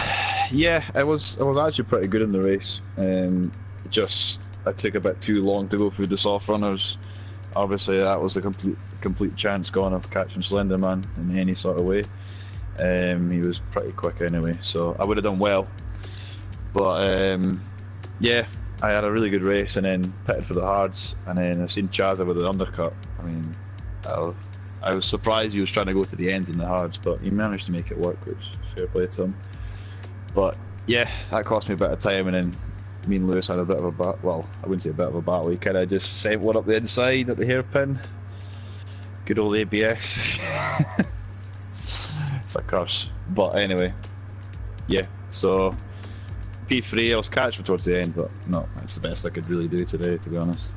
Yeah, I was actually pretty good in the race. I took a bit too long to go through the soft runners. Obviously, that was a complete chance gone of catching Slenderman in any sort of way. He was pretty quick anyway, so I would have done well. But yeah, I had a really good race and then pitted for the hards, and then I seen Chazza with an undercut. I mean, I was surprised he was trying to go to the end in the hards, but he managed to make it work, which fair play to him. But yeah, that cost me a bit of time, and then me and Lewis had a bit of a battle. Well, I wouldn't say a bit of a battle. He kind of just sent one up the inside at the hairpin. Good old ABS. It's a curse. But anyway, yeah. So P3, I was catching towards the end, but no, that's the best I could really do today, to be honest.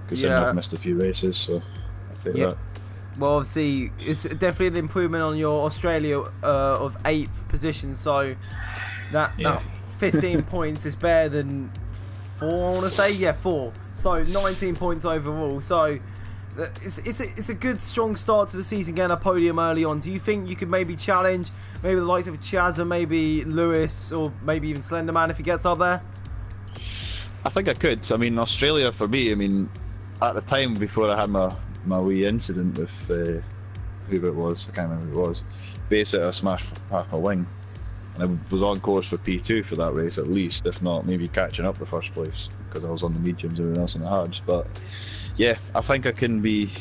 considering Yeah. I've missed a few races, so I'll take Yeah. that. Well, obviously, it's definitely an improvement on your Australia of 8th position. So that 15 points is better than 4. I want to say, yeah, 4. So 19 points overall. So it's a good strong start to the season. Getting a podium early on. Do you think you could maybe challenge maybe the likes of Chaz or maybe Lewis or maybe even Slenderman if he gets up there? I think I could. I mean, Australia for me. I mean, at the time before I had my wee incident with whoever it was, I can't remember who it was. Basically, I smashed half my wing, and I was on course for P2 for that race at least, if not maybe catching up the first place because I was on the mediums and everyone else on the hards. But yeah, I think I can be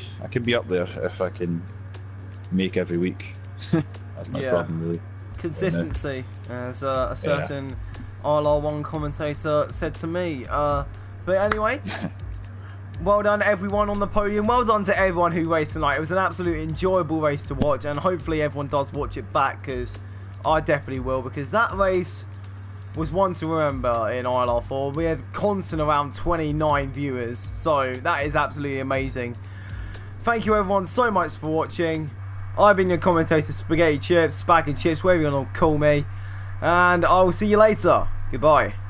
up there if I can make every week. That's my problem really. Consistency, as a certain ILR1 commentator said to me. But anyway. Well done everyone on the podium, well done to everyone who raced tonight. It was an absolutely enjoyable race to watch, and hopefully everyone does watch it back, because I definitely will, because that race was one to remember in ILR4. We had constant around 29 viewers, so that is absolutely amazing. Thank you everyone so much for watching. I've been your commentator, Spaghetti Chips, Spag and Chips, whatever you want to call me, and I will see you later. Goodbye.